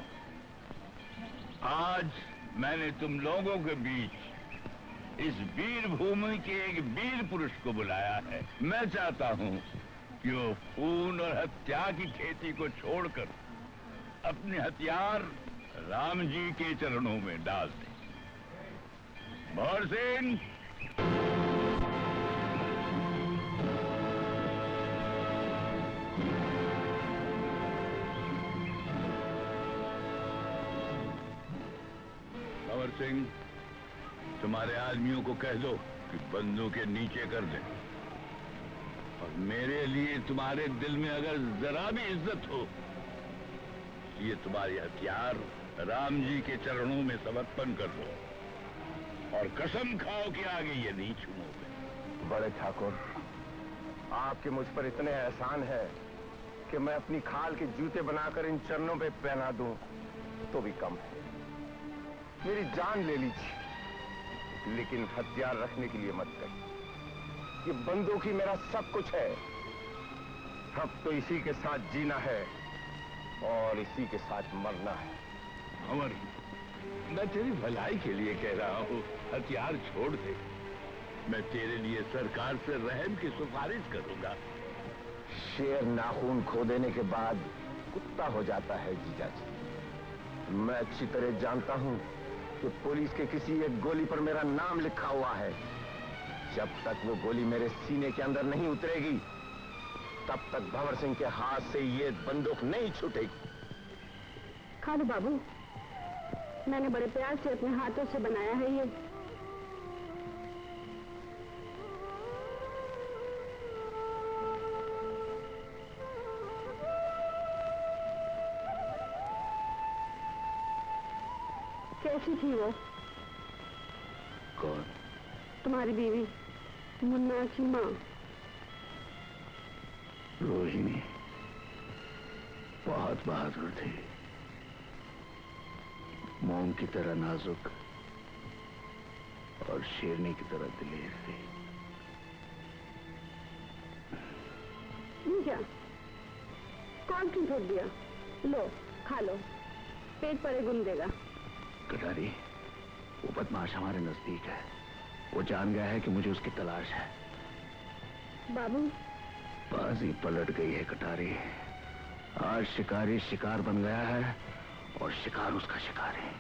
आज मैंने तुम लोगों के बीच इस वीर भूमि के एक वीर पुरुष को बुलाया है। मैं चाहता हूँ कि वो खून और हत्या की खेती को छोड़कर अपने हथियार राम जी के चरणों में डाल दे। भंवर सिंह, भंवर सिंह, तुम्हारे आदमियों को कह दो कि बंदूकें नीचे कर दें, और मेरे लिए तुम्हारे दिल में अगर जरा भी इज्जत हो, ये तुम्हारे हथियार राम जी के चरणों में समर्पण कर दो, और कसम खाओ कि आगे ये नहीं छूओगे। बड़े ठाकुर, आपके मुझ पर इतने एहसान है कि मैं अपनी खाल के जूते बनाकर इन चरणों पे पहना दूं तो भी कम है। मेरी जान ले लीजिए, लेकिन हथियार रखने के लिए मत कहिए। ये बंदूक ही मेरा सब कुछ है। अब तो इसी के साथ जीना है और इसी के साथ मरना है। भंवर, मैं तेरी भलाई के लिए कह रहा हूँ, हथियार छोड़ दे। मैं तेरे लिए सरकार से रहम की सिफारिश करूंगा। शेर नाखून खो देने के बाद कुत्ता हो जाता है जीजा जी। मैं अच्छी तरह जानता हूँ कि पुलिस के किसी एक गोली पर मेरा नाम लिखा हुआ है। जब तक वो गोली मेरे सीने के अंदर नहीं उतरेगी, तब तक भंवर सिंह के हाथ से ये बंदूक नहीं छूटेगी। खा लो बाबू, मैंने बड़े प्यार से अपने हाथों से बनाया है ये। कैसी थी वो? कौन? तुम्हारी बीवी, मुन्ना की माँ। रोहिणी बहुत बहादुर थी, मोम की तरह नाजुक और शेरनी की तरह दिलेर थी। क्या कौन क्यों छोड़ दिया? लो खा लो, पेट परे गुन देगा। कटारी, वो बदमाश हमारे नजदीक है। वो जान गया है कि मुझे उसकी तलाश है। बाबू, बाजी पलट गई है कटारी। आज शिकारी शिकार बन गया है और शिकार उसका शिकार है।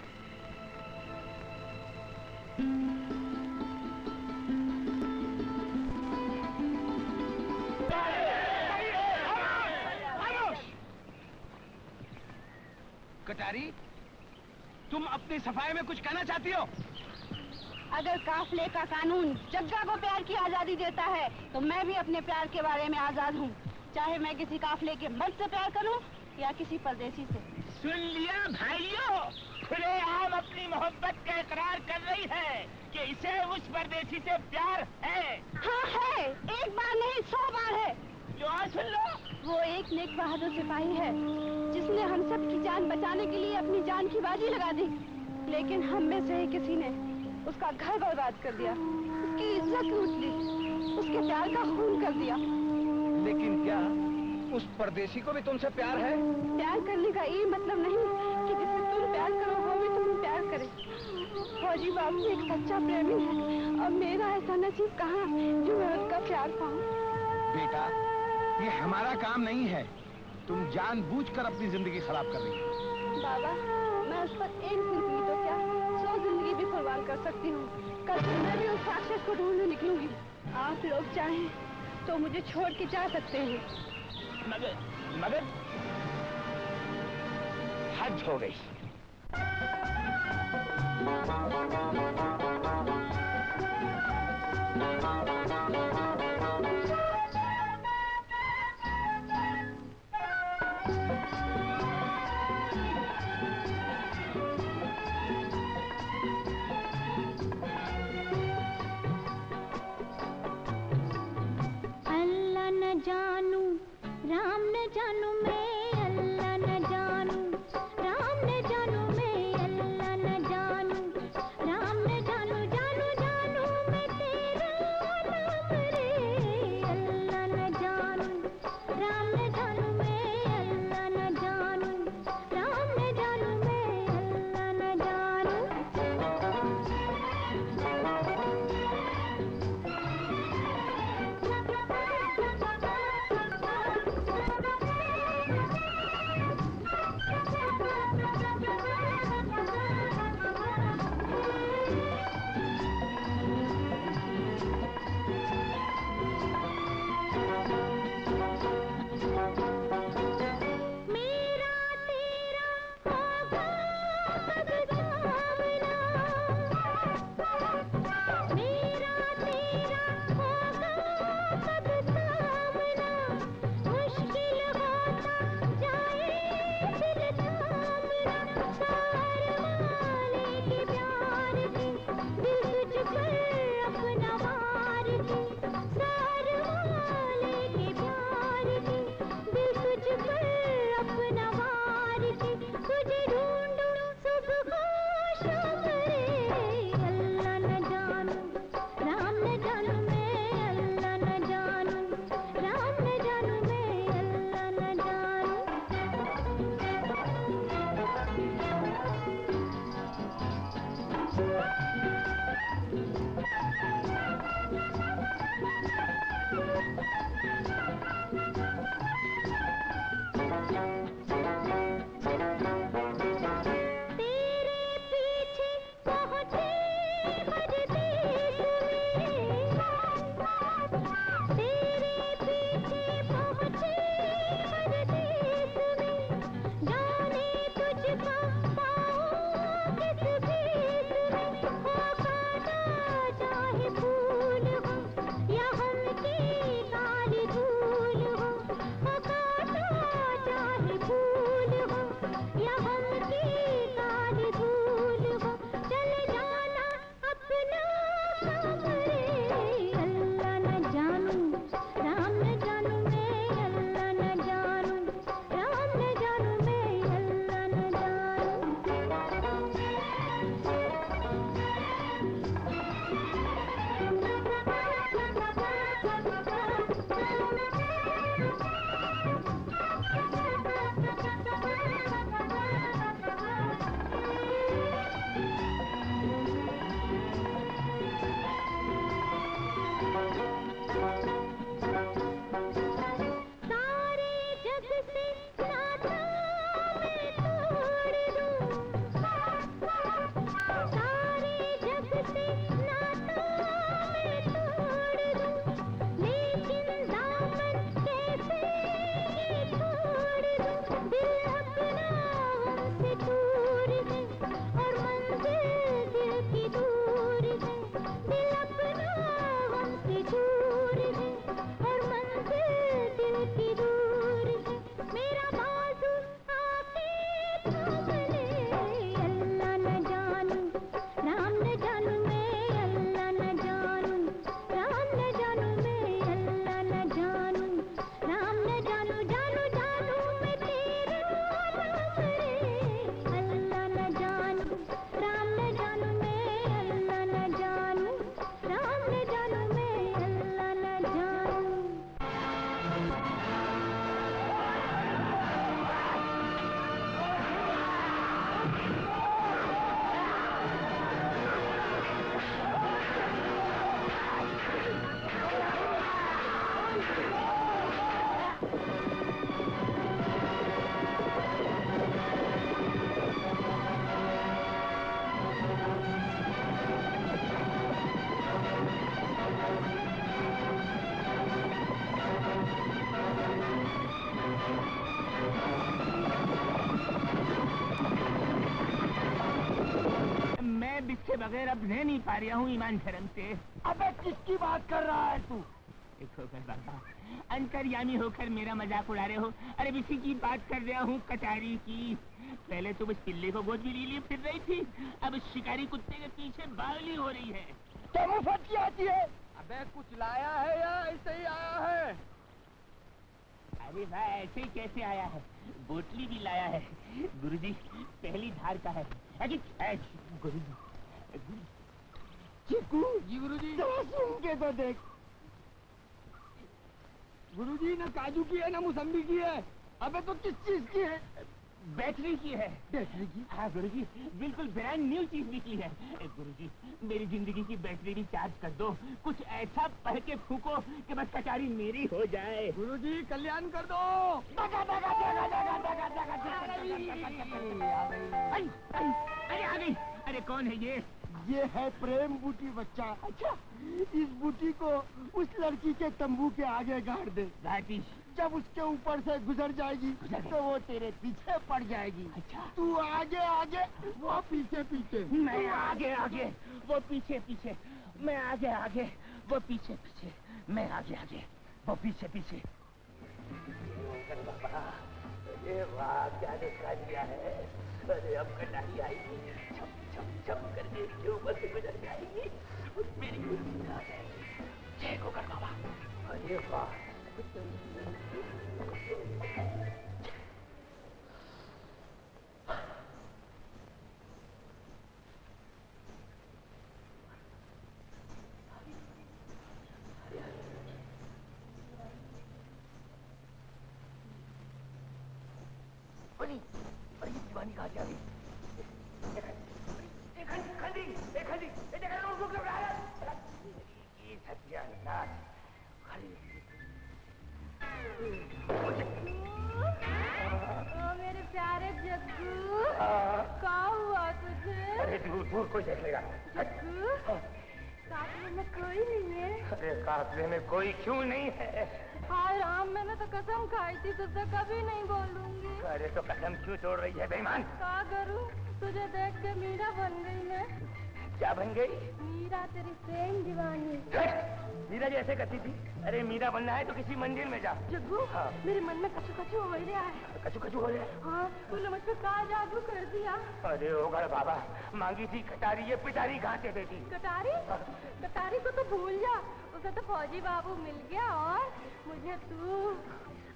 कटारी, तुम अपनी सफाई में कुछ कहना चाहती हो? अगर काफले का कानून जग्गा को प्यार की आजादी देता है, तो मैं भी अपने प्यार के बारे में आजाद हूँ। चाहे मैं किसी काफले के मर्द से प्यार करूँ या किसी परदेसी से। सुन लिया भाइयों, खुलेआम अपनी मोहब्बत का इकरार कर रही है कि इसे उस परदेसी से प्यार है। हाँ है, एक बार नहीं 100 बार है। जो आज सुन लो, वो एक नेक बहादुर सिपाही है जिसने हम सब की जान बचाने के लिए अपनी जान की बाजी लगा दी, लेकिन हम में से ही किसी ने उसका घर बर्बाद कर दिया, उसकी इज्जत लूट ली, उसके प्यार का खून कर दिया। लेकिन क्या उस परदेसी को भी तुमसे प्यार है? प्यार करने का ये मतलब नहीं कि जिससे तुम प्यार करो वो भी तुम्हें प्यार करे। फौजी बाबू एक सच्चा प्रेमी है और मेरा ऐसा नसीब कहाँ जो मैं उसका प्यार पाऊँ। बेटा, ये हमारा काम नहीं है। तुम जानबूझकर अपनी जिंदगी खराब कर रही हो। बाबा, मैं उस पर एक जिंदगी तो क्या 100 जिंदगी भी कुर्बान कर सकती हूँ। कल से मैं भी उस राक्षस को ढूंढने निकलूंगी। आप लोग चाहें तो मुझे छोड़ के जा सकते हैं। मगर हद हो गई। अल्लाह न जानू, राम न जानू मैं, अल्लाह न जानू, राम न जानू मैं, अल्लाह न जानू, राम न जानू, जानू जानू मैं तेरा नाम के बगैर अब रह नहीं पा रहा हूँ ईमान शर्म से। अबे किसकी बात कर रहा है तू? देखो कर बाबा, अंतर्यामी होकर मेरा मजाक उड़ा रहे हो। अरे इसी की बात कर रहा हूँ, कटारी की। पहले तो बस पिल्ले को गोद में लिए फिर रही थी, अब शिकारी कुत्ते के पीछे बावली हो रही है। क्या मुँह फटकी आती है? अबे कुछ लाया है या ऐसे ही आया है? अरे भाई ऐसे ही कैसे आया है, बोतली भी लाया है। गुरुजी पहली धार का है। गुरुजी चिकू जी गुरुजी सुन के तो देख। गुरुजी ना काजू की है ना मौसम्बी की है। अबे तो किस चीज की है? बैटरी की है। बैटरी की? हाँ गुरुजी, बिल्कुल ब्रांड न्यू चीज निकली है। गुरुजी मेरी जिंदगी की बैटरी भी चार्ज कर दो, कुछ ऐसा पढ़ के फूको कि बस कटारी मेरी हो जाए। गुरुजी कल्याण कर दो। अरे आ गई। अरे कौन है ये? ये है प्रेम बूटी बच्चा। अच्छा, इस बूटी को उस लड़की के तंबू के आगे गाड़ दे। जब उसके ऊपर से गुजर जाएगी तो वो तेरे पीछे पड़ जाएगी। अच्छा, तू आगे आगे वो पीछे पीछे। मैं आगे आगे वो पीछे पीछे, मैं आगे आगे वो पीछे पीछे, मैं आगे आगे वो पीछे पीछे। अरे वाह, क्या दिखा दिया है। अरे अब कटारी आएगी, छप छप छप करके इसके ऊपर से गुजर जाएगी, मेरी कुर्सी में आ जाएगी। जय गोकर बाबा। अरे वाह, अरे दीवानी कहाँ जा रही? मेरे प्यारे जग्गू, क्या हुआ तुझे? अरे दूर दूर कोई देख लेगा। जग्गू, काफले में कोई नहीं है। अरे काफले में कोई क्यों नहीं है? हाय राम, मैंने तो कसम खाई थी तुझसे कभी नहीं बोलूंगी। अरे तो कसम क्यों तोड़ रही है बेईमान? क्या करूं, तुझे देख के मीरा बन गई मैं। क्या बन गई? मीरा तेरी प्रेम दीवानी। मीरा जैसे कहती थी। अरे मीरा बनना है तो किसी मंदिर में जा। जग्गू, हाँ। मेरे मन में कचू कचू हो रहा है। कचू कचू हो रहा है? हाँ, तूने मुझ पे क्या जादू कर दिया? अरे ओगड़ बाबा, मांगी थी कटारी, ये पिटारी कहाँ से देती? कटारी? कटारी को तो भूल जा, उसे तो फौजी बाबू मिल गया। और मुझे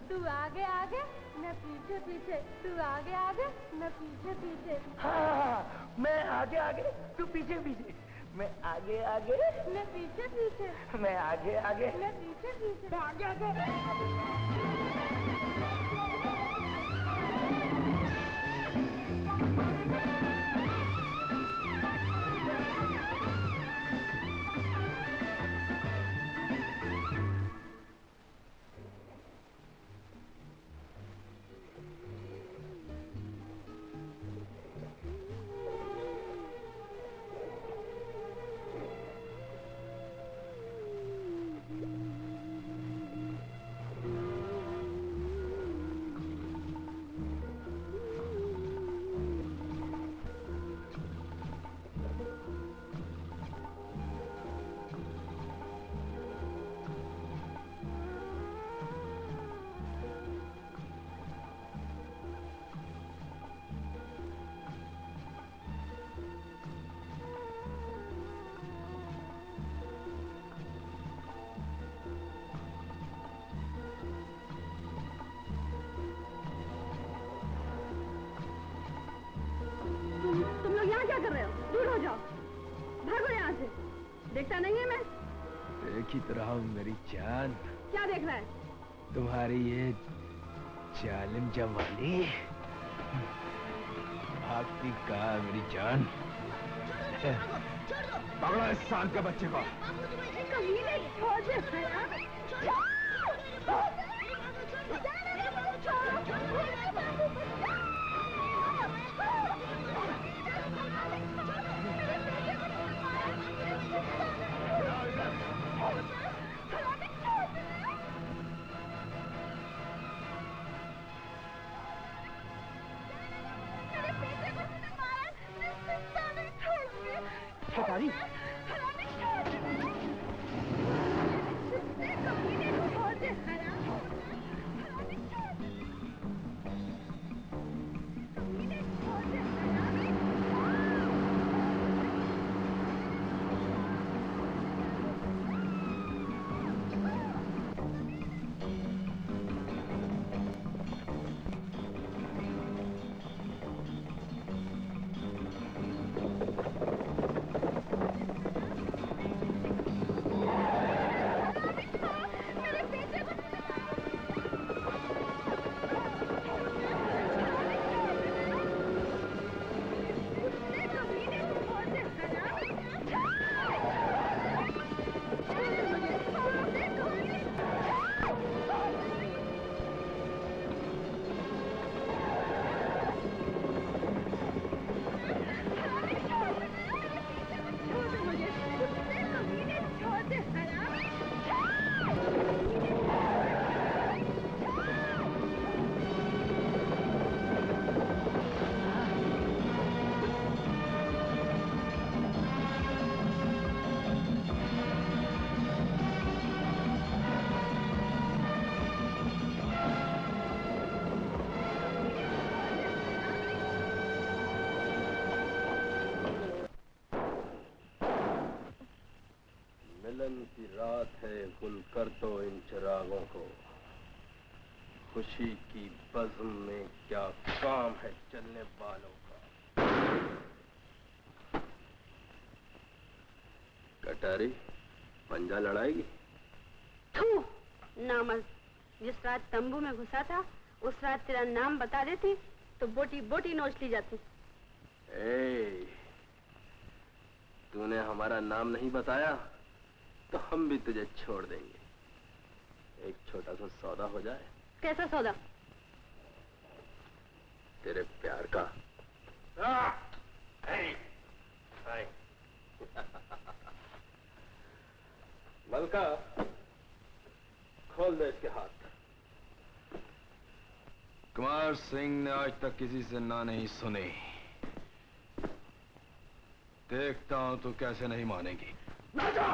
तू आगे आगे न पीछे पीछे, तू आगे आगे न पीछे पीछे। हाँ, मैं आगे आगे तू पीछे पीछे, मैं आगे आगे न पीछे पीछे, मैं आगे आगे न पीछे पीछे, आगे आगे। तुम लोग यहाँ क्या कर रहे हो? दूर हो जाओ, भागो यहाँ से। देखता नहीं है मैं? देख ही तो रहा हूँ मेरी जान। क्या देख रहा है? तुम्हारी ये जालिम जवानी। भागती कहाँ मेरी जान? पकड़ो इस सांड के बच्चे को। कमीने, छोड़ दे। कटारी गुल कर दो इन चिरागों को, खुशी की बज़्म में क्या काम है चलने वालों का। कटारी पंजा लड़ाएगी? थू नामर्द, जिस रात तंबू में घुसा था उस रात तेरा नाम बता देती तो बोटी बोटी नोच ली जाती। तूने हमारा नाम नहीं बताया तो हम भी तुझे छोड़ देंगे। एक छोटा सा सौदा हो जाए। कैसा सौदा? तेरे प्यार का। मलका, खोल दे इसके हाथ। कुमार सिंह ने आज तक किसी से ना नहीं सुनी। देखता हूं तू कैसे नहीं मानेगी। ना जा!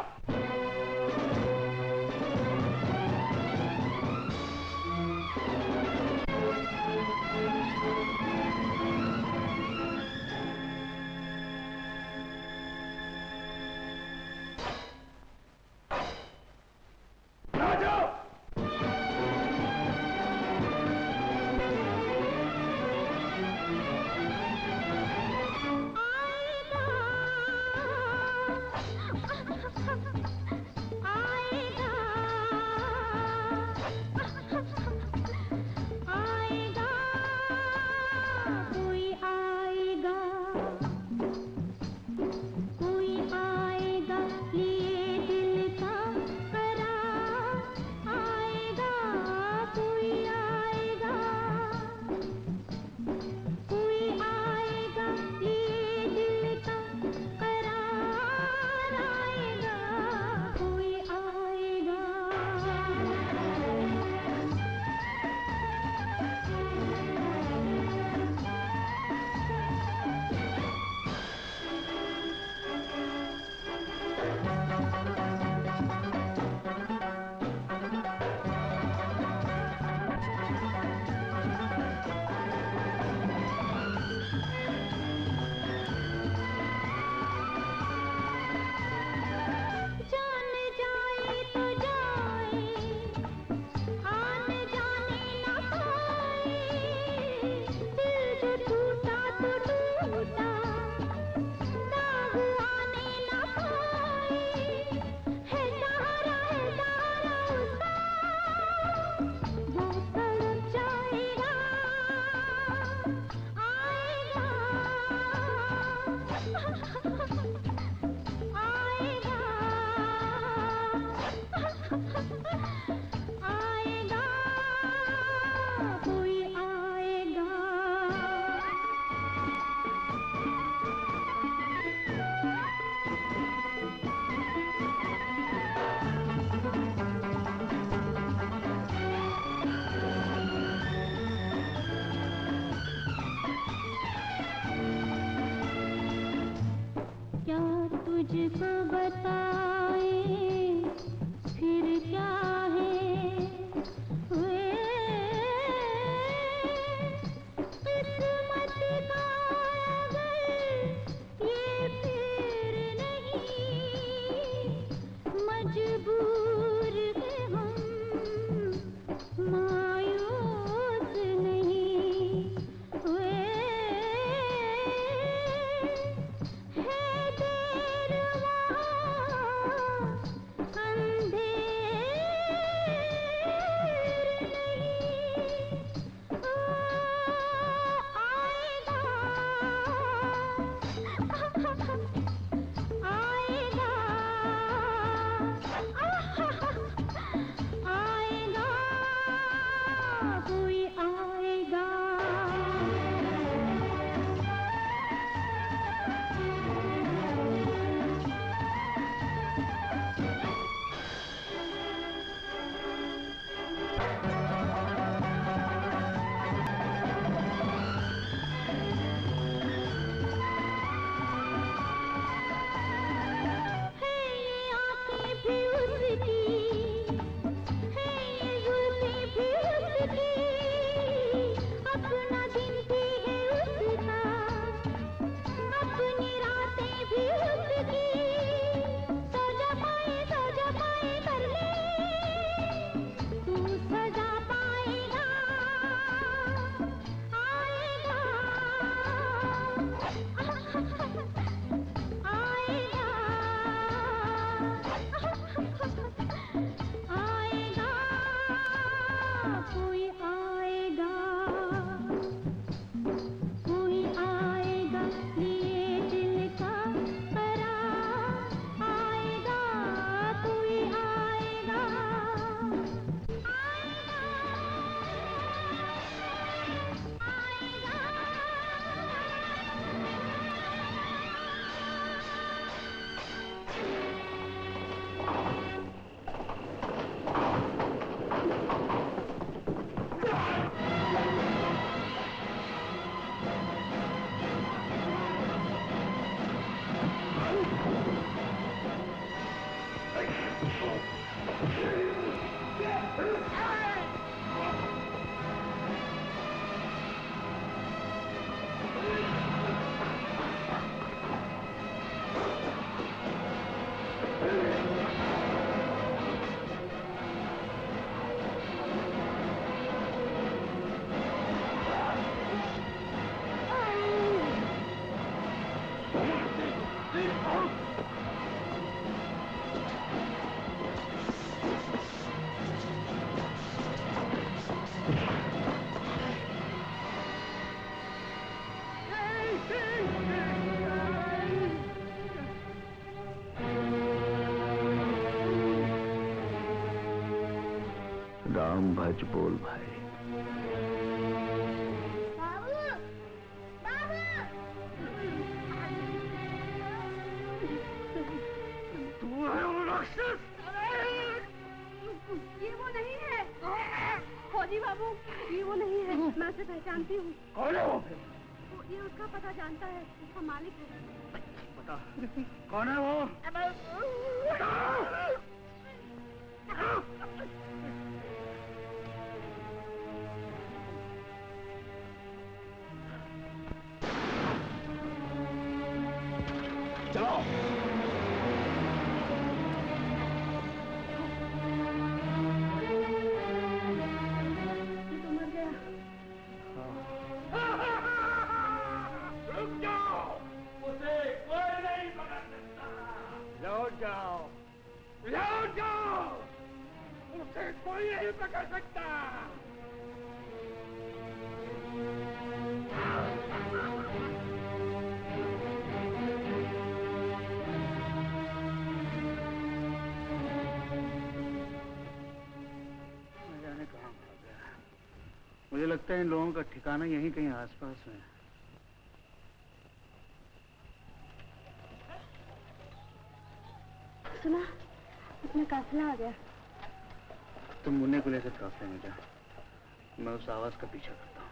राम भज बोल भाई। ये वो नहीं है फौजी बाबू, ये वो नहीं है, मैं उसे पहचानती हूँ। कौन है वो? ये उसका पता जानता है, उसका मालिक है। बता कौन है वो? चलो लौट जाओ, उसे कोई नहीं पकड़ सकता। न जाने कहाँ भाग गया। मुझे लगता है इन लोगों का ठिकाना यहीं कहीं आसपास में है। सुना, अपना काफिला आ गया। तुम मुन्ने को लेकर काफिले में जा, मैं उस आवाज का पीछा करता हूँ।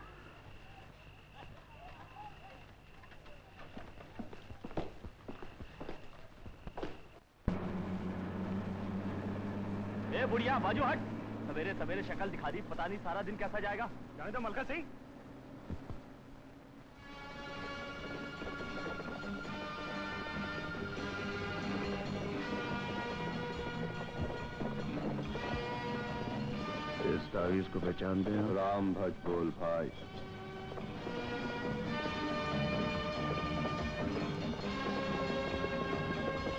ए बुढ़िया बाजू हट। सवेरे सवेरे शक्ल दिखा दी, पता नहीं सारा दिन कैसा जाएगा। जाने दो मलका सिंह। इस तावीज को पहचानते हैं? राम भज बोल भाई।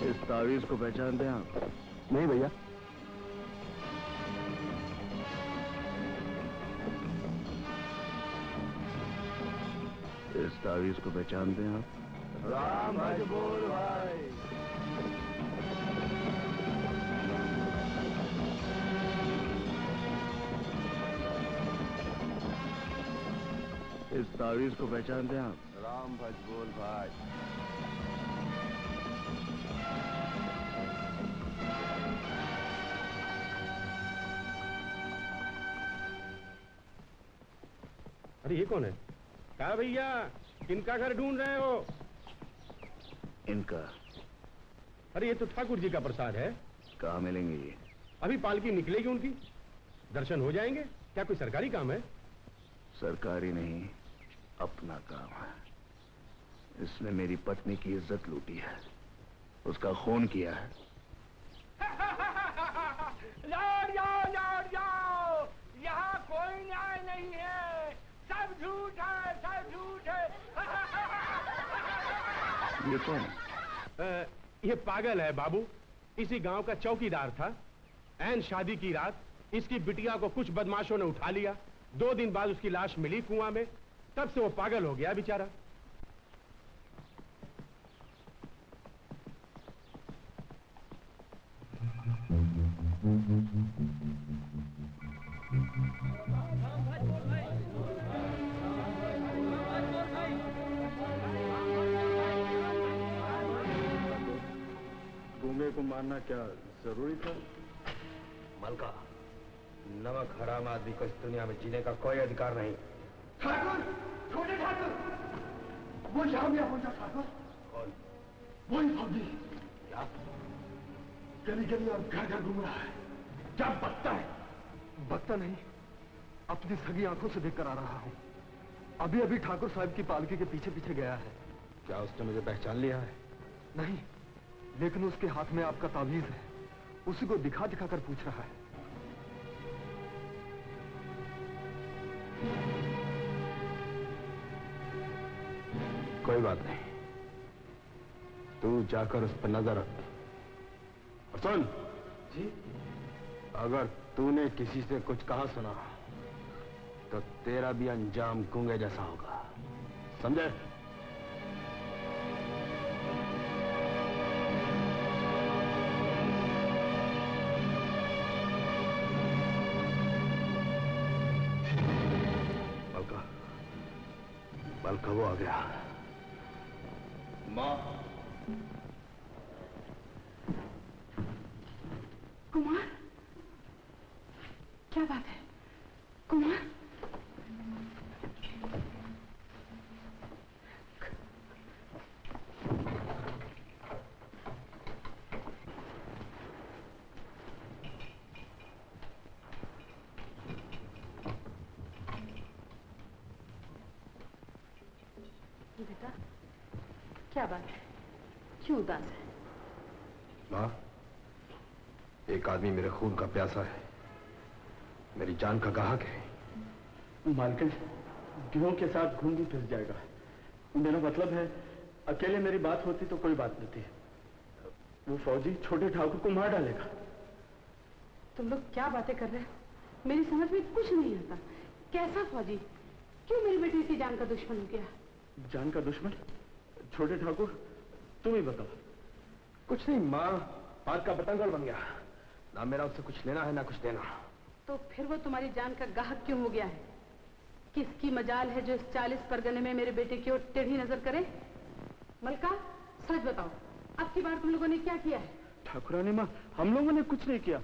इस तावीज को पहचानते हैं आप? नहीं भैया। इस तावीज को पहचानते हैं आप? राम भज बोल भाई। इस तावीज को पहचानते हैं आप? राम भज बोल भाई। अरे ये कौन है? कहा भैया, किनका घर ढूंढ रहे हो? इनका। अरे ये तो ठाकुर जी का प्रसाद है। कहाँ मिलेंगे ये? अभी पालकी निकलेगी उनकी, दर्शन हो जाएंगे। क्या कोई सरकारी काम है? सरकारी नहीं, अपना काम है। इसने मेरी पत्नी की इज्जत लूटी है, उसका खून किया है। लौट जाओ, लौट जाओ, यहाँ कोई न्याय नहीं है, सब झूठ है, सब झूठ है। ये कौन है? ये पागल है बाबू, इसी गांव का चौकीदार था। ऐन शादी की रात इसकी बिटिया को कुछ बदमाशों ने उठा लिया। 2 दिन बाद उसकी लाश मिली कुआं में। तब से वो पागल हो गया बेचारा। गूंगे को मारना क्या जरूरी था? मलका, नमक हराम आदमी को इस दुनिया में जीने का कोई अधिकार नहीं। ठाकुर, छोटे ठाकुर, वो यहाँ भी पहुंचा। ठाकुर कौन? वही फौजी। क्या? गली गली और घर घर घूम रहा है। क्या बकता है? बकता नहीं, अपनी सगी आंखों से देखकर आ रहा हूँ। अभी अभी ठाकुर साहब की पालकी के पीछे पीछे गया है। क्या उसने मुझे पहचान लिया है? नहीं, लेकिन उसके हाथ में आपका तावीज है, उसी को दिखा दिखा कर पूछ रहा है। कोई बात नहीं, तू जाकर उस पर नजर रख। और सुन जी, अगर तूने किसी से कुछ कहा सुना तो तेरा भी अंजाम गूंगे जैसा होगा, समझे? साल का वो आ गया। माँ। कुमार, क्या बात है कुमार? बेटा, क्या बात है? क्यों उदास है? माँ, एक आदमी मेरे खून का प्यासा है, मेरी जान का गाहक है। मालकिन, गिरोह के साथ घूम भी फिर जाएगा। मेरा मतलब है, अकेले मेरी बात होती तो कोई बात नहीं थी। वो फौजी छोटे ठाकुर को मार डालेगा। तुम लोग क्या बातें कर रहे हो? मेरी समझ में कुछ नहीं आता। कैसा फौजी? क्यों मेरी बेटी की जान का दुश्मन हो गया? जान का दुश्मन? छोटे ठाकुर, तुम ही बताओ। कुछ नहीं माँ, बात का बतंगड़ बन गया। ना मेरा उससे कुछ लेना है ना कुछ देना। तो फिर वो तुम्हारी जान का गाहक क्यों हो गया है? किसकी मजाल है जो इस 40 परगने में मेरे बेटे की ओर टेढ़ी नजर करे? मलका, सच बताओ, अब की बार तुम लोगों ने क्या किया है? ठाकुरानी माँ, हम लोगों ने कुछ नहीं किया।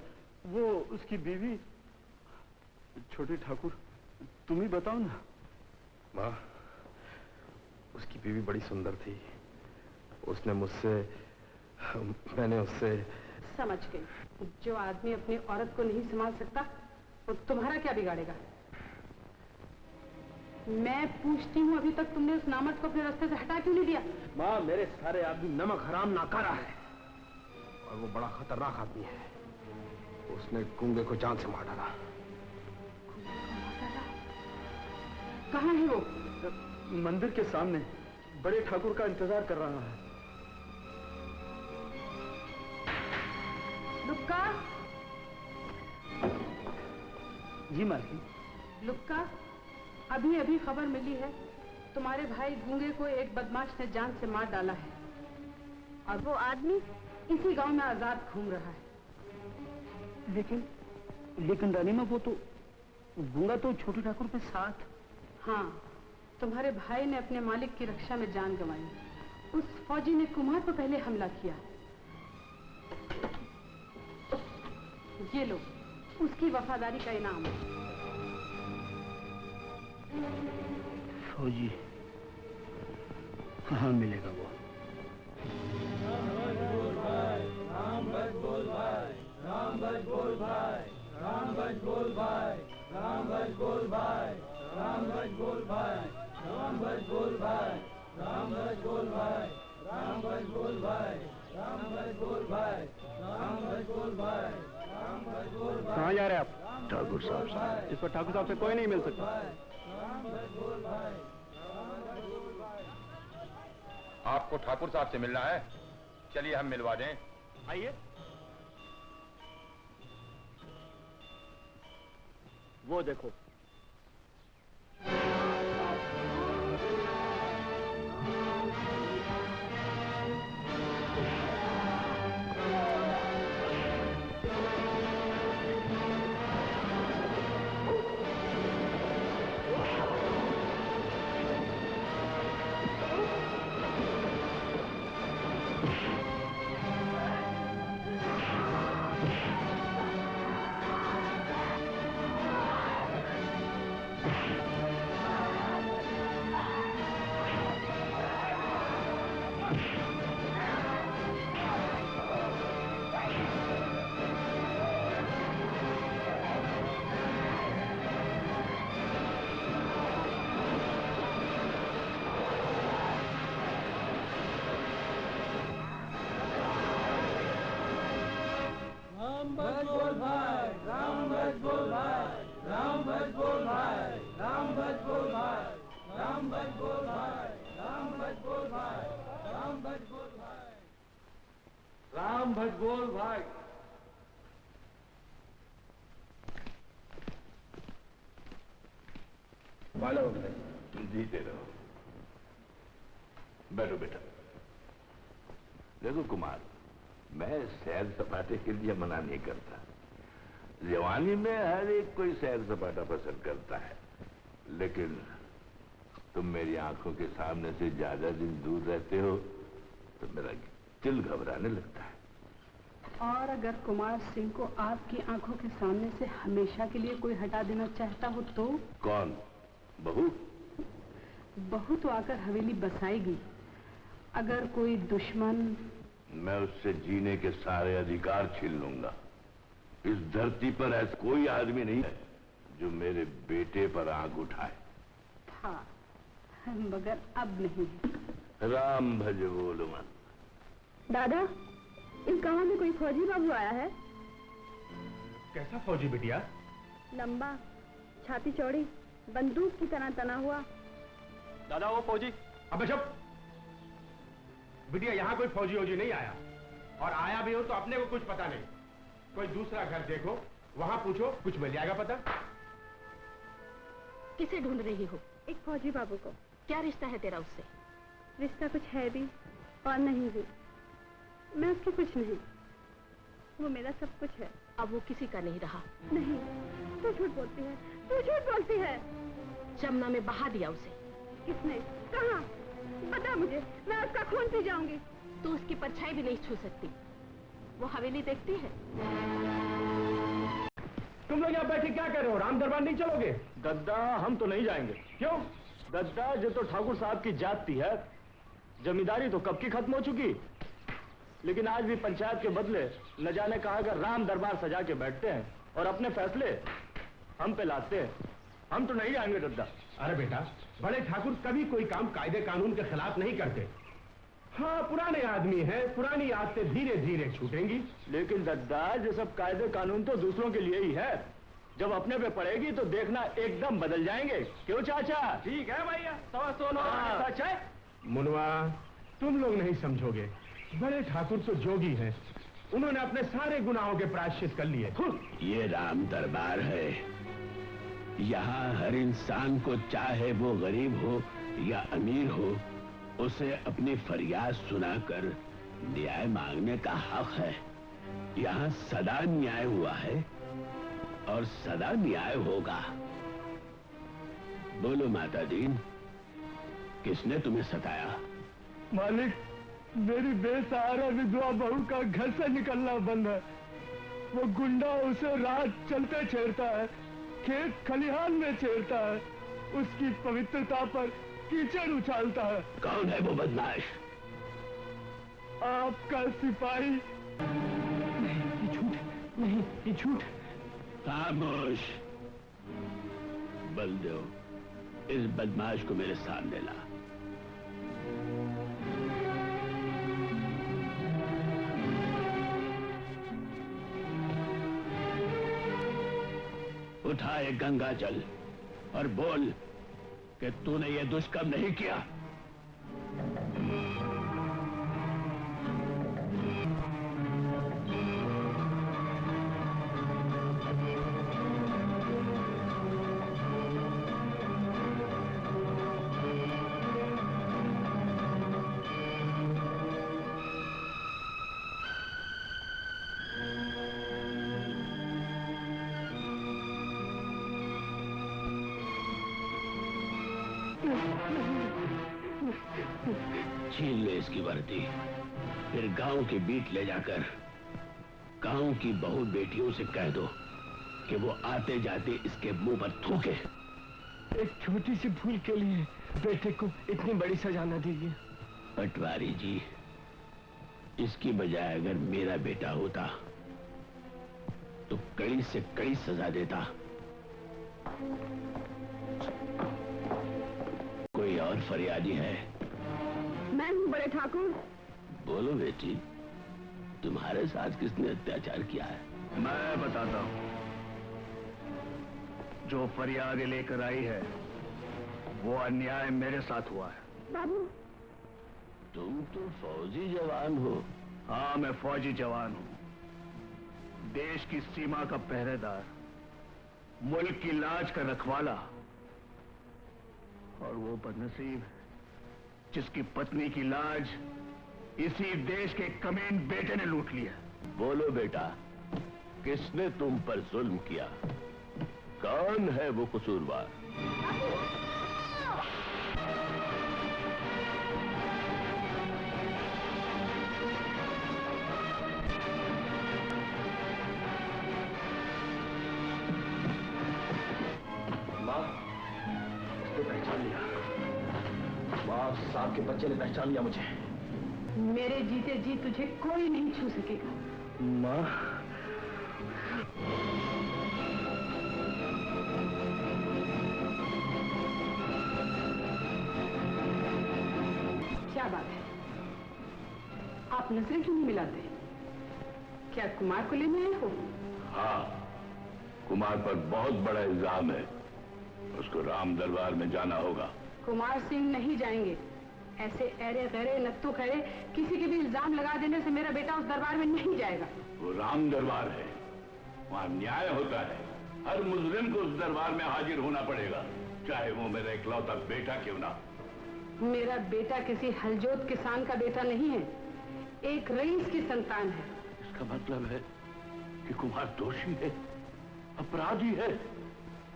वो उसकी बीवी। छोटे ठाकुर, तुम ही बताओ ना। माँ, उसकी बीवी बड़ी सुंदर थी। उसने मुझसे, मैंने उससे। समझ गई। जो आदमी अपनी औरत को नहीं संभाल सकता, वो तुम्हारा क्या बिगाड़ेगा? मैं पूछती हूँ, अभी तक तुमने उस नामर्द को अपने रास्ते से हटा क्यों नहीं दिया? माँ, मेरे सारे आदमी नमक हराम नाकारा है और वो बड़ा खतरनाक आदमी है। उसने गूंगे को जान से मार डाला। कहाँ है वो? मंदिर के सामने बड़े ठाकुर का इंतजार कर रहा है। लुक्का? जी मालकिन। लुक्का, अभी अभी खबर मिली है, तुम्हारे भाई गूंगे को एक बदमाश ने जान से मार डाला है और वो आदमी इसी गांव में आजाद घूम रहा है। लेकिन रानी माँ, वो तो गूंगा तो छोटे ठाकुर के साथ। हाँ, तुम्हारे भाई ने अपने मालिक की रक्षा में जान गंवाई। उस फौजी ने कुमार पर पहले हमला किया। ये लो, उसकी वफादारी का इनाम। फौजी कहाँ मिलेगा वो? राम भज बोल भाई, राम भज बोल भाई, राम भज बोल भाई, राम भज बोल भाई, राम भज बोल भाई, राम भज बोल भाई, राम भज बोल भाई, राम भज बोल भाई, राम भज बोल भाई, राम भज बोल भाई, राम भज बोल भाई। कहाँ जा रहे हैं आप? ठाकुर साहब से। इस पर ठाकुर साहब से कोई नहीं मिल सकता। आपको ठाकुर साहब से मिलना है? चलिए हम मिलवा दें। आइए। वो देखो। राम भज बोल भाई, राम भज बोल भाई, राम भज बोल भाई, राम भज बोल भाई, राम भज बोल भाई, राम भज बोल भाई, राम भज बोल भाई, राम भज बोल भाई। वालो जीते रहो। बैठो बेटा। देखो कुमार, मैं सैर सपाटे के लिए मना नहीं करता। जवानी में हर एक कोई सैर सपाटा पसंद करता है, लेकिन तुम मेरी आंखों के सामने से ज्यादा दिन दूर रहते हो तो मेरा दिल घबराने लगता है। और अगर कुमार सिंह को आपकी आंखों के सामने से हमेशा के लिए कोई हटा देना चाहता हो तो? कौन? बहू? बहू तो आकर हवेली बसाएगी। अगर कोई दुश्मन? मैं उससे जीने के सारे अधिकार छीन लूंगा। इस धरती पर ऐसा कोई आदमी नहीं है जो मेरे बेटे पर आंख उठाए। था, मगर अब नहीं। राम भज बोलो मन। दादा, इस गांव में कोई फौजी बाबू आया है। कैसा फौजी बिटिया? लंबा, छाती चौड़ी, बंदूक की तरह तना हुआ। दादा वो फौजी। अबे चुप। बिटिया यहाँ कोई फौजी वौजी नहीं आया, और आया भी हो तो अपने को कुछ पता नहीं। कोई दूसरा घर देखो, वहाँ पूछो, कुछ मिल जाएगा पता। किसे ढूंढ रही हो? एक फौजी बाबू को। क्या रिश्ता है तेरा उससे? रिश्ता कुछ है भी और नहीं भी। मैं उसकी कुछ नहीं, वो मेरा सब कुछ है। अब वो किसी का नहीं रहा। नहीं, तू झूठ बोलती है, तू झूठ बोलती है। जमुना में बहा दिया उसे। किसने? कहाँ? बता मुझे, मैं उसका खून पी जाऊंगी। तू उसकी परछाई भी नहीं छू सकती। वो हवेली देखती है। तुम लोग यहाँ बैठे क्या कर रहे हो? राम दरबार नहीं चलोगे? दद्दा, हम तो नहीं जाएंगे। क्यों? दद्दा, जो तो ठाकुर साहब की जाति है। जमींदारी तो कब की खत्म हो चुकी, लेकिन आज भी पंचायत के बदले न जाने कहा कर राम दरबार सजा के बैठते हैं और अपने फैसले हम पे लाते हैं। हम तो नहीं जाएंगे दद्दा। अरे बेटा, बड़े ठाकुर कभी कोई काम कायदे कानून के खिलाफ नहीं करते। हाँ, पुराने आदमी हैं, पुरानी आदतें धीरे धीरे छूटेंगी। लेकिन दद्दा, ये सब कायदे कानून तो दूसरों के लिए ही है। जब अपने पे पड़ेगी तो देखना एकदम बदल जाएंगे। क्यों चाचा? ठीक है भैया। सच है। मुनवा, तुम लोग नहीं समझोगे। बड़े ठाकुर तो जोगी हैं, उन्होंने अपने सारे गुनाहों के प्रायश्चित कर लिए। ये राम दरबार है। यहाँ हर इंसान को, चाहे वो गरीब हो या अमीर हो, उसे अपनी फरियाद सुनाकर न्याय मांगने का हक है। यहाँ सदा न्याय हुआ है और सदा न्याय होगा। बोलो माता दीन, किसने तुम्हें सताया? मालिक, मेरी बेसहारा विधवा बहू का घर से निकलना बंद है। वो गुंडा उसे रात चलते छेड़ता है, खेत खलिहान में छेड़ता है, उसकी पवित्रता पर कीचड़ उछालता है। कौन है वो बदमाश? आपका सिपाही। नहीं, ये झूठ। नहीं, ये झूठ। खामोश। बलदेव, इस बदमाश को मेरे सामने ला। उठा एक गंगा जल और बोल कि तूने ये दुष्कर्म नहीं किया। छीन ले इसकी वर्दी, फिर गांव के बीच ले जाकर गांव की बहू बेटियों से कह दो कि वो आते जाते इसके मुंह पर थूके। एक छोटी सी भूल के लिए बेटे को इतनी बड़ी सजा न दीजिए। पटवारी जी, इसकी बजाय अगर मेरा बेटा होता तो कड़ी से कड़ी सजा देता। कोई और फरियादी है? मैं हूँ बड़े ठाकुर। बोलो बेटी, तुम्हारे साथ किसने अत्याचार किया है? मैं बताता हूँ। जो फरियाद लेकर आई है वो अन्याय मेरे साथ हुआ है। बाबू, तुम तो फौजी जवान हो। हाँ, मैं फौजी जवान हूँ, देश की सीमा का पहरेदार, मुल्क की लाज का रखवाला। और वो बदनसीब जिसकी पत्नी की लाज इसी देश के कमीन बेटे ने लूट लिया। बोलो बेटा, किसने तुम पर जुल्म किया? कौन है वो कसूरवार? साफ साहब के बच्चे ने पहचान लिया मुझे। मेरे जीते जी तुझे कोई नहीं छू सकेगा। माँ, क्या बात है, आप नजरें क्यों नहीं मिलाते? क्या कुमार को लेने आए हो? हाँ, कुमार पर बहुत बड़ा इल्जाम है, उसको राम दरबार में जाना होगा। कुमार सिंह नहीं जाएंगे। ऐसे ऐरे गैरे नत्थु खैरे किसी के भी इल्जाम लगा देने से मेरा बेटा उस दरबार में नहीं जाएगा। वो राम दरबार है, वहाँ न्याय होता है। हर मुजरिम को उस दरबार में हाजिर होना पड़ेगा, चाहे वो मेरा इकलौता बेटा क्यों ना। मेरा बेटा किसी हलजोत किसान का बेटा नहीं है, एक रईस की संतान है। इसका मतलब है कि कुमार दोषी है, अपराधी है।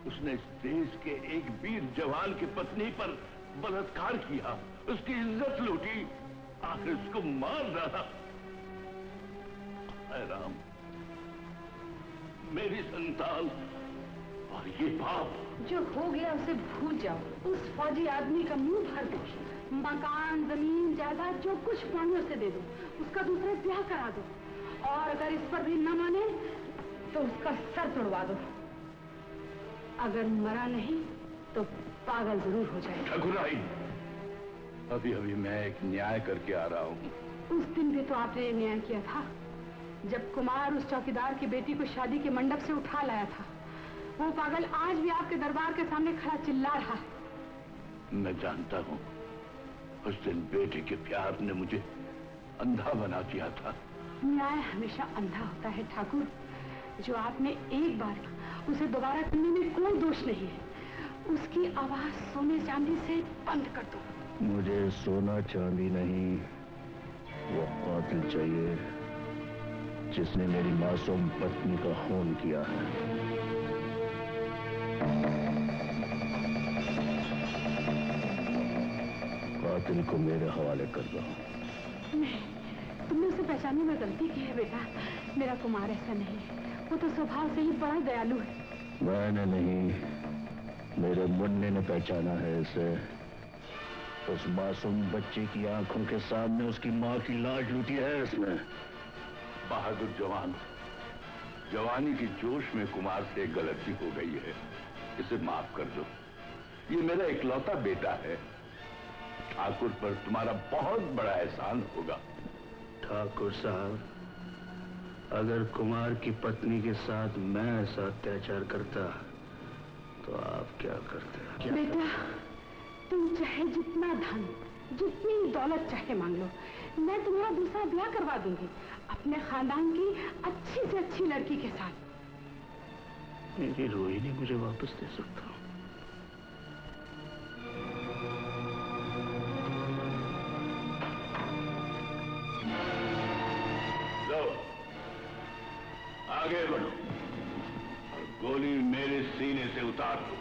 उसने इस देश के एक वीर जवान की पत्नी पर बलात्कार किया, उसकी इज्जत लूटी, आखिर उसको मार डाला। हाय राम, मेरी संतान और ये पाप। जो हो गया उसे भूल जाओ। उस फौजी आदमी का मुंह भर दो, मकान जमीन जायदाद जो कुछ मांगे उसे दे दो, उसका दूसरा ब्याह करा दो, और अगर इस पर भी न माने तो उसका सर तोड़वा दो। अगर मरा नहीं तो पागल जरूर हो जाए। ठकुराई, अभी अभी मैं एक न्याय करके आ रहा हूँ। उस दिन भी तो आपने न्याय किया था, जब कुमार उस चौकीदार की बेटी को शादी के मंडप से उठा लाया था। वो पागल आज भी आपके दरबार के सामने खड़ा चिल्ला रहा है। मैं जानता हूँ, उस दिन बेटे के प्यार ने मुझे अंधा बना दिया था। न्याय हमेशा अंधा होता है ठाकुर। जो आपने एक बार उसे दोबारा करने में कोई दोष नहीं है। उसकी आवाज सोने चांदी से बंद कर दो। मुझे सोना चांदी नहीं, वो कातिल चाहिए जिसने मेरी मासूम पत्नी का खून किया है। कातिल को मेरे हवाले कर दो। नहीं, तुमने उसे पहचानने में गलती की है बेटा। मेरा कुमार ऐसा नहीं है, वो तो स्वभाव से ही बड़ा दयालु है। मैंने नहीं, मेरे मुन्ने ने पहचाना है इसे। उस मासूम बच्चे की आंखों के सामने उसकी माँ की लाज लूटी है इसने। बहादुर जवान, जवानी की जोश में कुमार से गलती हो गई है, इसे माफ कर दो। ये मेरा इकलौता बेटा है। ठाकुर पर तुम्हारा बहुत बड़ा एहसान होगा। ठाकुर साहब, अगर कुमार की पत्नी के साथ मैं ऐसा अत्याचार करता तो आप क्या करते? बेटा, तुम चाहे जितना धन, जितनी दौलत चाहे मांग लो, मैं तुम्हारा दूसरा ब्याह करवा दूंगी अपने खानदान की अच्छी से अच्छी लड़की के साथ। मेरी रोहिणी मुझे वापस दे सकता हूँ। आगे बढ़ो और गोली मेरे सीने से उतार दो।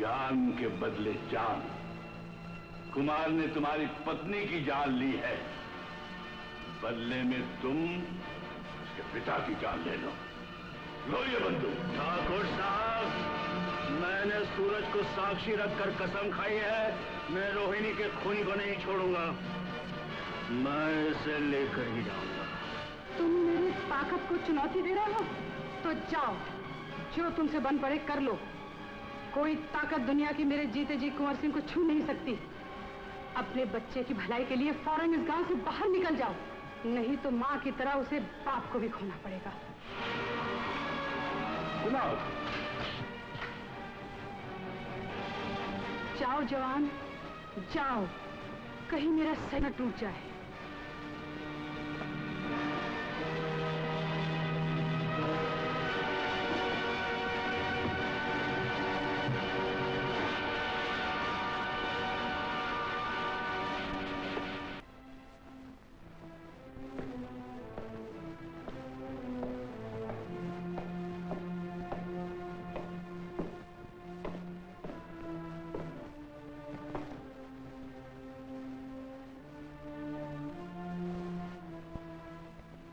जान के बदले जान। कुमार ने तुम्हारी पत्नी की जान ली है, बदले में तुम उसके पिता की जान ले लो। लो ये बंदूक। ठाकुर साहब, मैंने सूरज को साक्षी रखकर कसम खाई है, मैं रोहिणी के खूनी को नहीं छोड़ूंगा। मैं इसे लेकर ही जाऊंगा। तुम मेरी ताकत को चुनौती दे रहे हो तो जाओ, जो तुमसे बन पड़े कर लो। कोई ताकत दुनिया की मेरे जीते जी कुंवर सिंह को छू नहीं सकती। अपने बच्चे की भलाई के लिए फौरन इस गांव से बाहर निकल जाओ, नहीं तो माँ की तरह उसे बाप को भी खोना पड़ेगा। जाओ जवान, जाओ, कहीं मेरा सर न टूट जाए।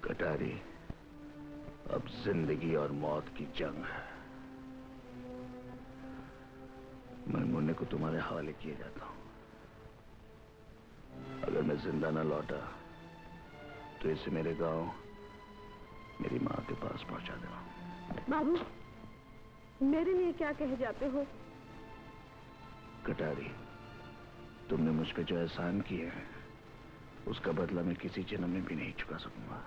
कटारी, अब जिंदगी और मौत की जंग है। मैं मुन्ने को तुम्हारे हवाले किए जाता हूं। अगर मैं जिंदा न लौटा तो इसे मेरे गांव मेरी माँ के पास पहुंचा देना। बाबू, मेरे लिए क्या कह जाते हो? कटारी, तुमने मुझ पे जो एहसान किए हैं उसका बदला मैं किसी जन्म में भी नहीं चुका सकूंगा।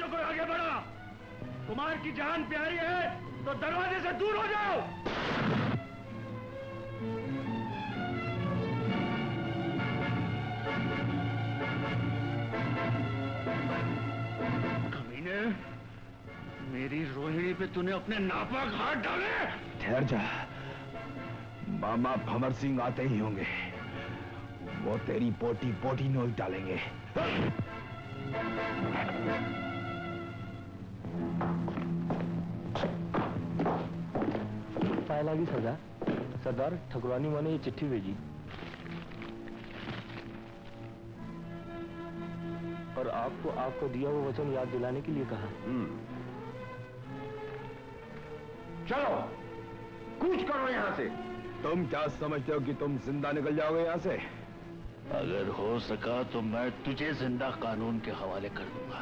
ठाकुर आगे बढ़ा। कुमार की जान प्यारी है तो दरवाजे से दूर हो जाओ। कमीने, मेरी रोहिणी पे तूने अपने नापाक हाथ डाले। ठहर जा, मामा भंवर सिंह आते ही होंगे। वो तेरी पोटी पोटी नोच डालेंगे। पायला की सजा। सरदार, ठकुरानी माँ ने ये चिट्ठी भेजी और आपको दिया हुआ वचन याद दिलाने के लिए कहा। चलो कूच करो यहाँ से। तुम क्या समझते हो कि तुम जिंदा निकल जाओगे यहाँ से? अगर हो सका तो मैं तुझे जिंदा कानून के हवाले कर दूंगा।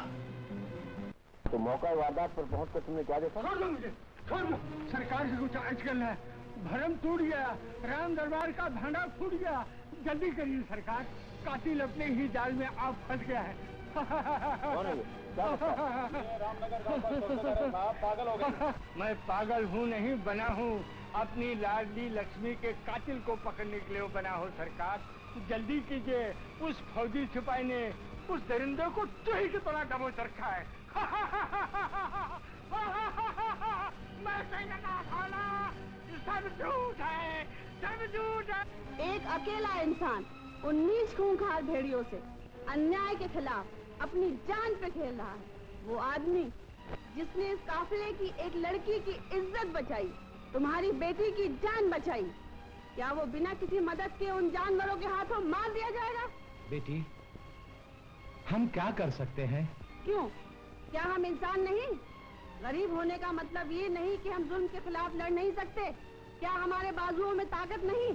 तो मौका वारदात पर पहुंचकर तुमने क्या देखा? छोड़ दो मुझे, छोड़ दो। सरकार से कुछ आजकल है। भरम टूट गया, राम दरबार का भांडा फूट गया। जल्दी करिए सरकार, कातिल अपने ही जाल में आप फंस गया है। पागल हो गए। मैं पागल हूँ नहीं, बना हूँ। अपनी लाडली लक्ष्मी के कातिल को पकड़ने के लिए बना हूँ सरकार। जल्दी कीजिए, उस फौजी सिपाही ने उस दरिंदे को चूहे की तरह दबोच रखा है। मैं सब झूठ है, सब झूठ है। एक अकेला इंसान उन नीच खूंखार भेड़ियों से अन्याय के खिलाफ अपनी जान पे खेल रहा है। वो आदमी जिसने इस काफिले की एक लड़की की इज्जत बचाई, तुम्हारी बेटी की जान बचाई, क्या वो बिना किसी मदद के उन जानवरों के हाथों मार दिया जाएगा? बेटी, हम क्या कर सकते हैं? क्यों, क्या हम इंसान नहीं? गरीब होने का मतलब ये नहीं कि हम जुल्म के खिलाफ लड़ नहीं सकते। क्या हमारे बाजुओं में ताकत नहीं?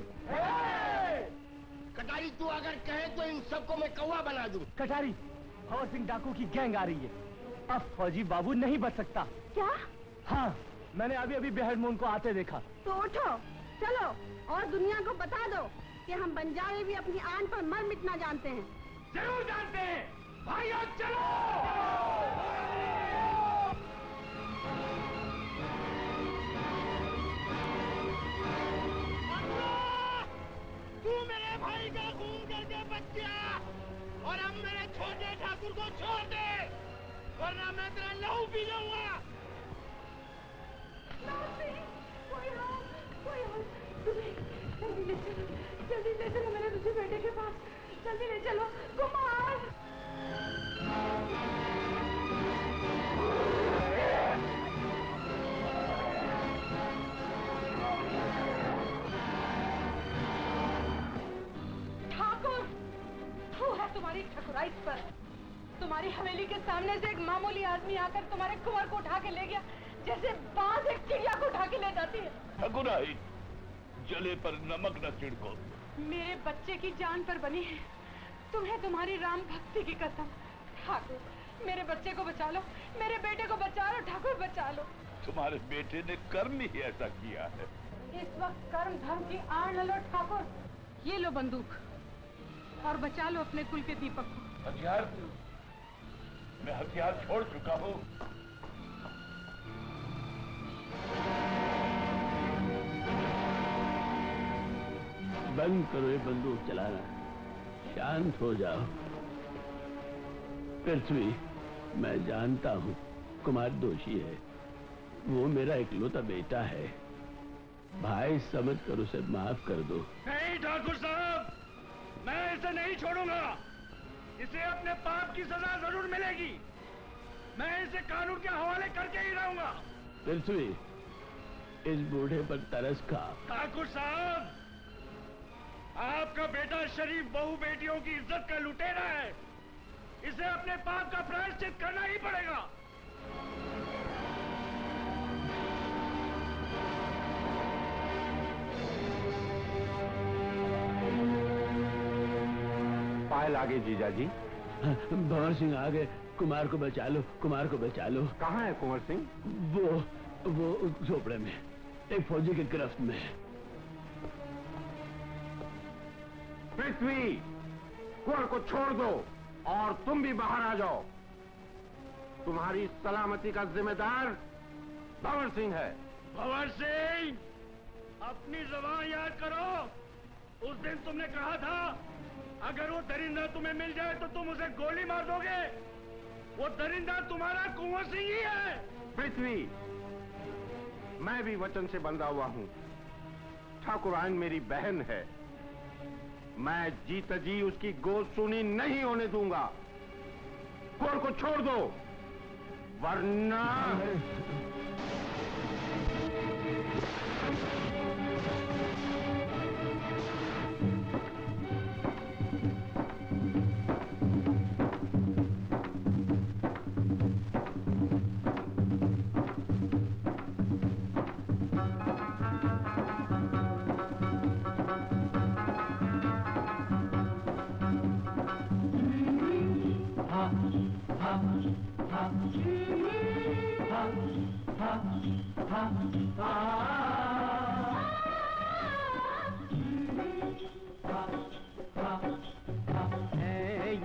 कटारी, तू अगर कहे तो इन सबको मैं कौवा बना दूं। कटारी, भंवर सिंह डाकू की गैंग आ रही है। अब फौजी बाबू नहीं बच सकता। क्या? हाँ, मैंने अभी अभी बेहरमून को आते देखा। तो उठो, चलो और दुनिया को बता दो कि हम बंजारे भी अपनी आन पर मर मिटना जानते हैं। जरूर जानते हैं भाइयों, चलो। तू मेरे भाई का खून करके बच गया और अब मेरे छोटे ठाकुर को छोड़ दे, वरना मैं तेरा लहू पी लूंगा। जल्दी ले चलो मेरे दूसरे बेटे के पास। जल्दी ले चलो कुमार। ठाकुर, तू है तुम्हारी ठकुराई पर। तुम्हारी हवेली के सामने से एक मामूली आदमी आकर तुम्हारे कुंवर को उठा के ले गया, जैसे बाज एक चिड़िया को उठा के ले जाती है। ठकुराई, जले पर नमक न छिड़को। मेरे बच्चे की जान पर बनी है तुम्हें तुम्हारी राम भक्ति की कसम। ठाकुर, मेरे बच्चे को बचा लो, मेरे बेटे को बचा लो। ठाकुर, बचा लो। तुम्हारे बेटे ने कर्म ही ऐसा किया है। इस वक्त कर्म धर्म की आड़ न लो ठाकुर। ये लो बंदूक और बचा लो अपने कुल के दीपक को। हथियार? मैं हथियार छोड़ चुका हूँ। बंद करो ये बंदूक चलाना, शांत हो जाओ। पृथ्वी, मैं जानता हूँ कुमार दोषी है। वो मेरा इकलौता बेटा है। भाई समझ कर उसे माफ कर दो। नहीं ठाकुर साहब, मैं इसे नहीं छोड़ूंगा। इसे अपने पाप की सजा जरूर मिलेगी। मैं इसे कानून के हवाले करके ही रहूंगा। पृथ्वी, इस बूढ़े पर तरस खा। ठाकुर साहब, आपका बेटा शरीफ बहू बेटियों की इज्जत का लुटेरा है। इसे अपने पाप का प्रायश्चित करना ही पड़ेगा। पायल आगे जीजा जी। भंवर सिंह आ गए। कुमार को बचा लो, कुमार को बचा लो। कहाँ है कुंवर सिंह? वो झोपड़े में एक फौजी की गिरफ्त में है। पृथ्वी, कुंवर को छोड़ दो और तुम भी बाहर आ जाओ। तुम्हारी सलामती का जिम्मेदार भंवर सिंह है। भंवर सिंह, अपनी जुबान याद करो। उस दिन तुमने कहा था अगर वो दरिंदा तुम्हें मिल जाए तो तुम उसे गोली मार दोगे। वो दरिंदा तुम्हारा कुंवर सिंह ही है। पृथ्वी, मैं भी वचन से बंधा हुआ हूं। ठाकुराइन मेरी बहन है। मैं जीत जी उसकी गोद सुनी नहीं होने दूंगा। कुंवर को छोड़ दो, वरना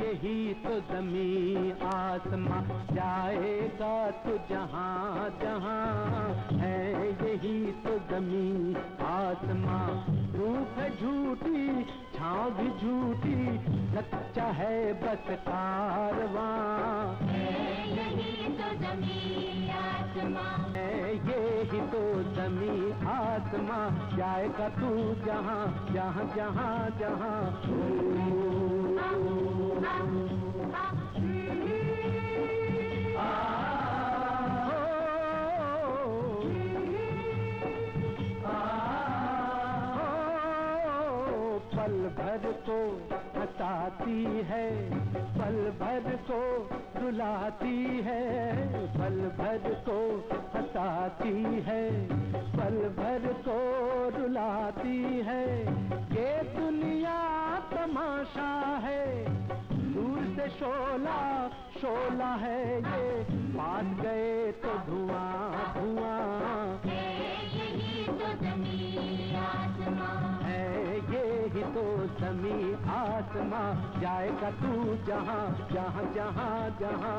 यही तो ज़मीं आसमां जाएगा तो जहाँ जहाँ है। यही तो ज़मीं आसमां, रूप है झूठी छाँव भी झूठी, सच्चा है बस कारवां। यही तो ज़मीं आसमां, यही तो ज़मीं आसमां जाएगा तू जहाँ जहाँ जहाँ जहाँ। पल भर को हंसाती है, पल भर को रुलाती है। पल भर को हंसाती है, पल भर को रुलाती है। ये दुनिया तमाशा है, दूर से शोला शोला है। ये पास गए तो धुआं धुआं। यही तो ज़मीं आसमां है, यही तो ज़मीं आसमां जाएगा तू जहाँ जहाँ जहाँ जहाँ।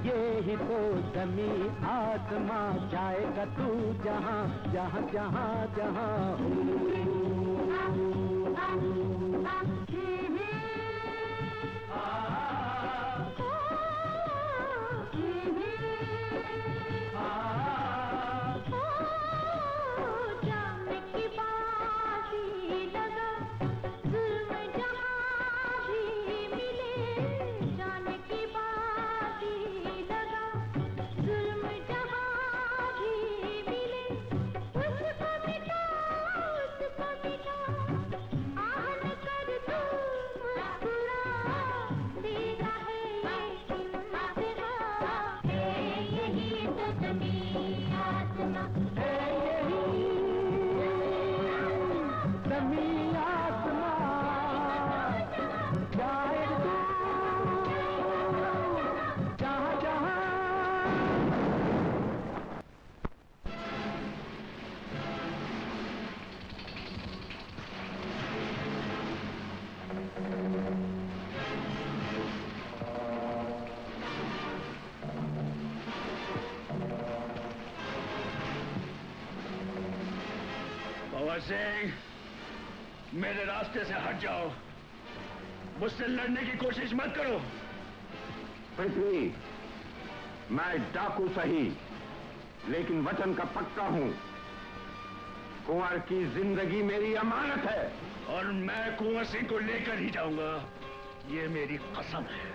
यही तो ज़मीं आसमां जाएगा तू जहाँ जहाँ जहाँ जहाँ। भंवर सिंह, मेरे रास्ते से हट जाओ। मुझसे लड़ने की कोशिश मत करो। पृथ्वी, मैं डाकू सही, लेकिन वचन का पक्का हूं। कुंवर की जिंदगी मेरी अमानत है और मैं कुंवर सिंह को लेकर ही जाऊंगा, ये मेरी कसम है।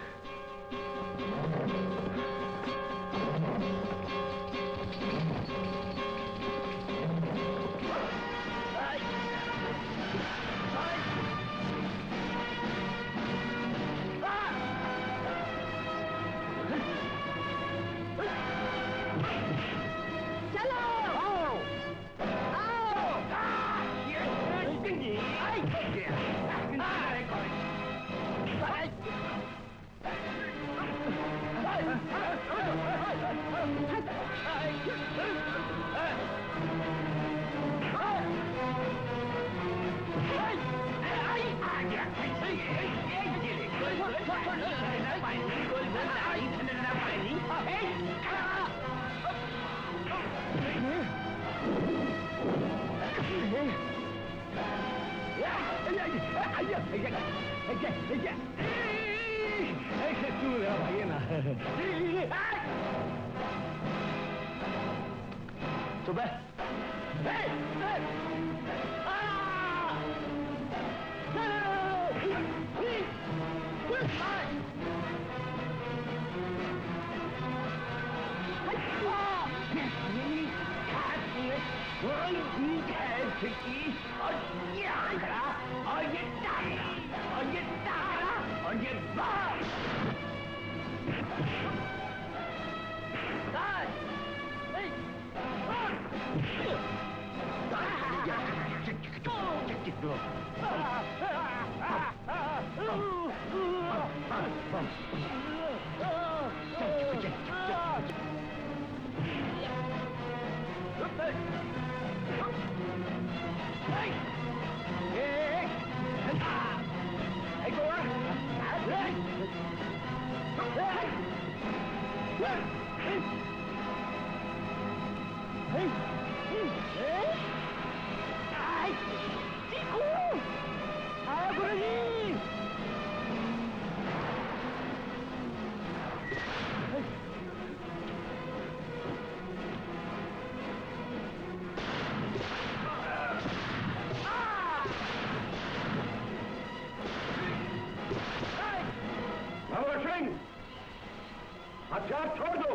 हथियार छोड़ दो,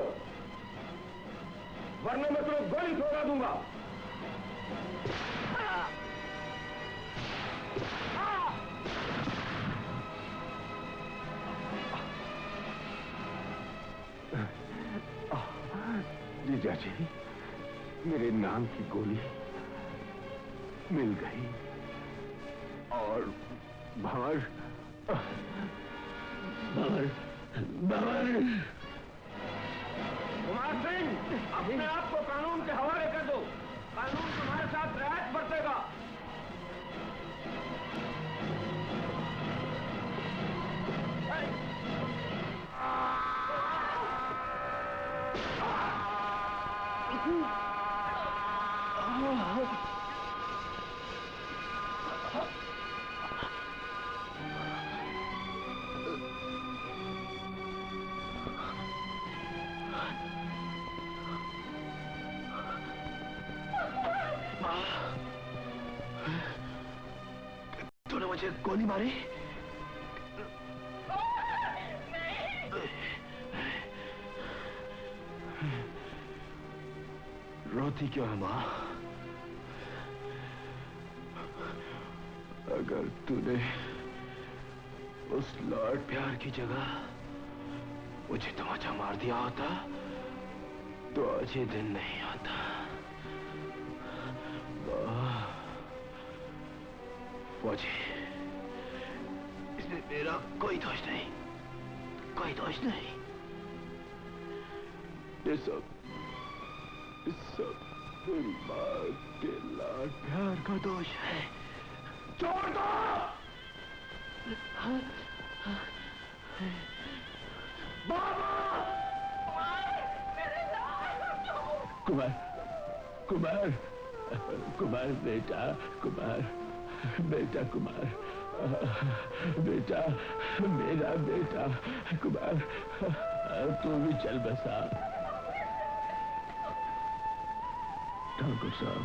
वरना मैं तुम्हें गोली छोड़ा दूंगा। जीजा जी, मेरे नाम की गोली मिल गई और भंवर कुमार सिंह, अपने आप को कानून के हवाले कर दो। कानून तुम्हारे साथ रियायत बरतेगा। तूने मुझे गोली मारी? रोती क्यों है माँ? अगर तूने उस लॉर्ड प्यार की जगह मुझे तमाचा मार दिया होता तो आज ये दिन नहीं आता। फौजी, इसमें मेरा कोई दोष नहीं, कोई दोष नहीं। ये सब मेरी माँ के लाड प्यार का दोष है। छोड़ दो! बाबा! कुमार बेटा, कुमार, बेटा, मेरा बेटा कुमार, तू भी चल बसा। ठाकुर साहब,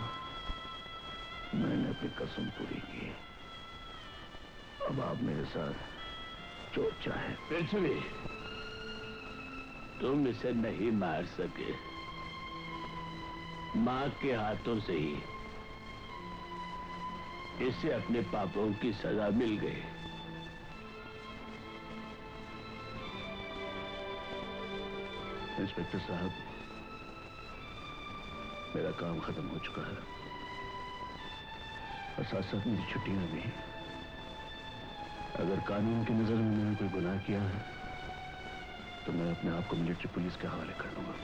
मैंने अपनी कसम पूरी की। अब आप मेरे साथ जो चाहे। पृथ्वी, तुम इसे नहीं मार सके, माँ के हाथों से ही इसे अपने पापों की सजा मिल गई। इंस्पेक्टर साहब, मेरा काम खत्म हो चुका है और साथ साथ मेरी छुट्टियां भी। अगर कानून की नजर में मैंने कोई गुनाह किया है तो मैं अपने आप को मिलिट्री पुलिस के हवाले कर दूंगा।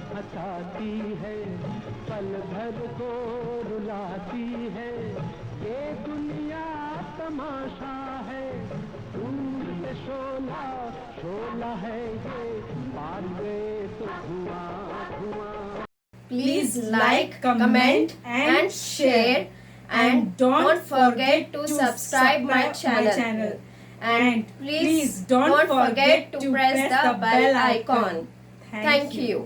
हंसाती है, पल भर को रुलाती है, ये दुनिया तमाशा है, दूर से शोला शोला है, ये पार गए तो धुआं धुआं। Please like, comment and share, and don't forget to subscribe my channel. And please don't forget to press the bell icon. Thank you.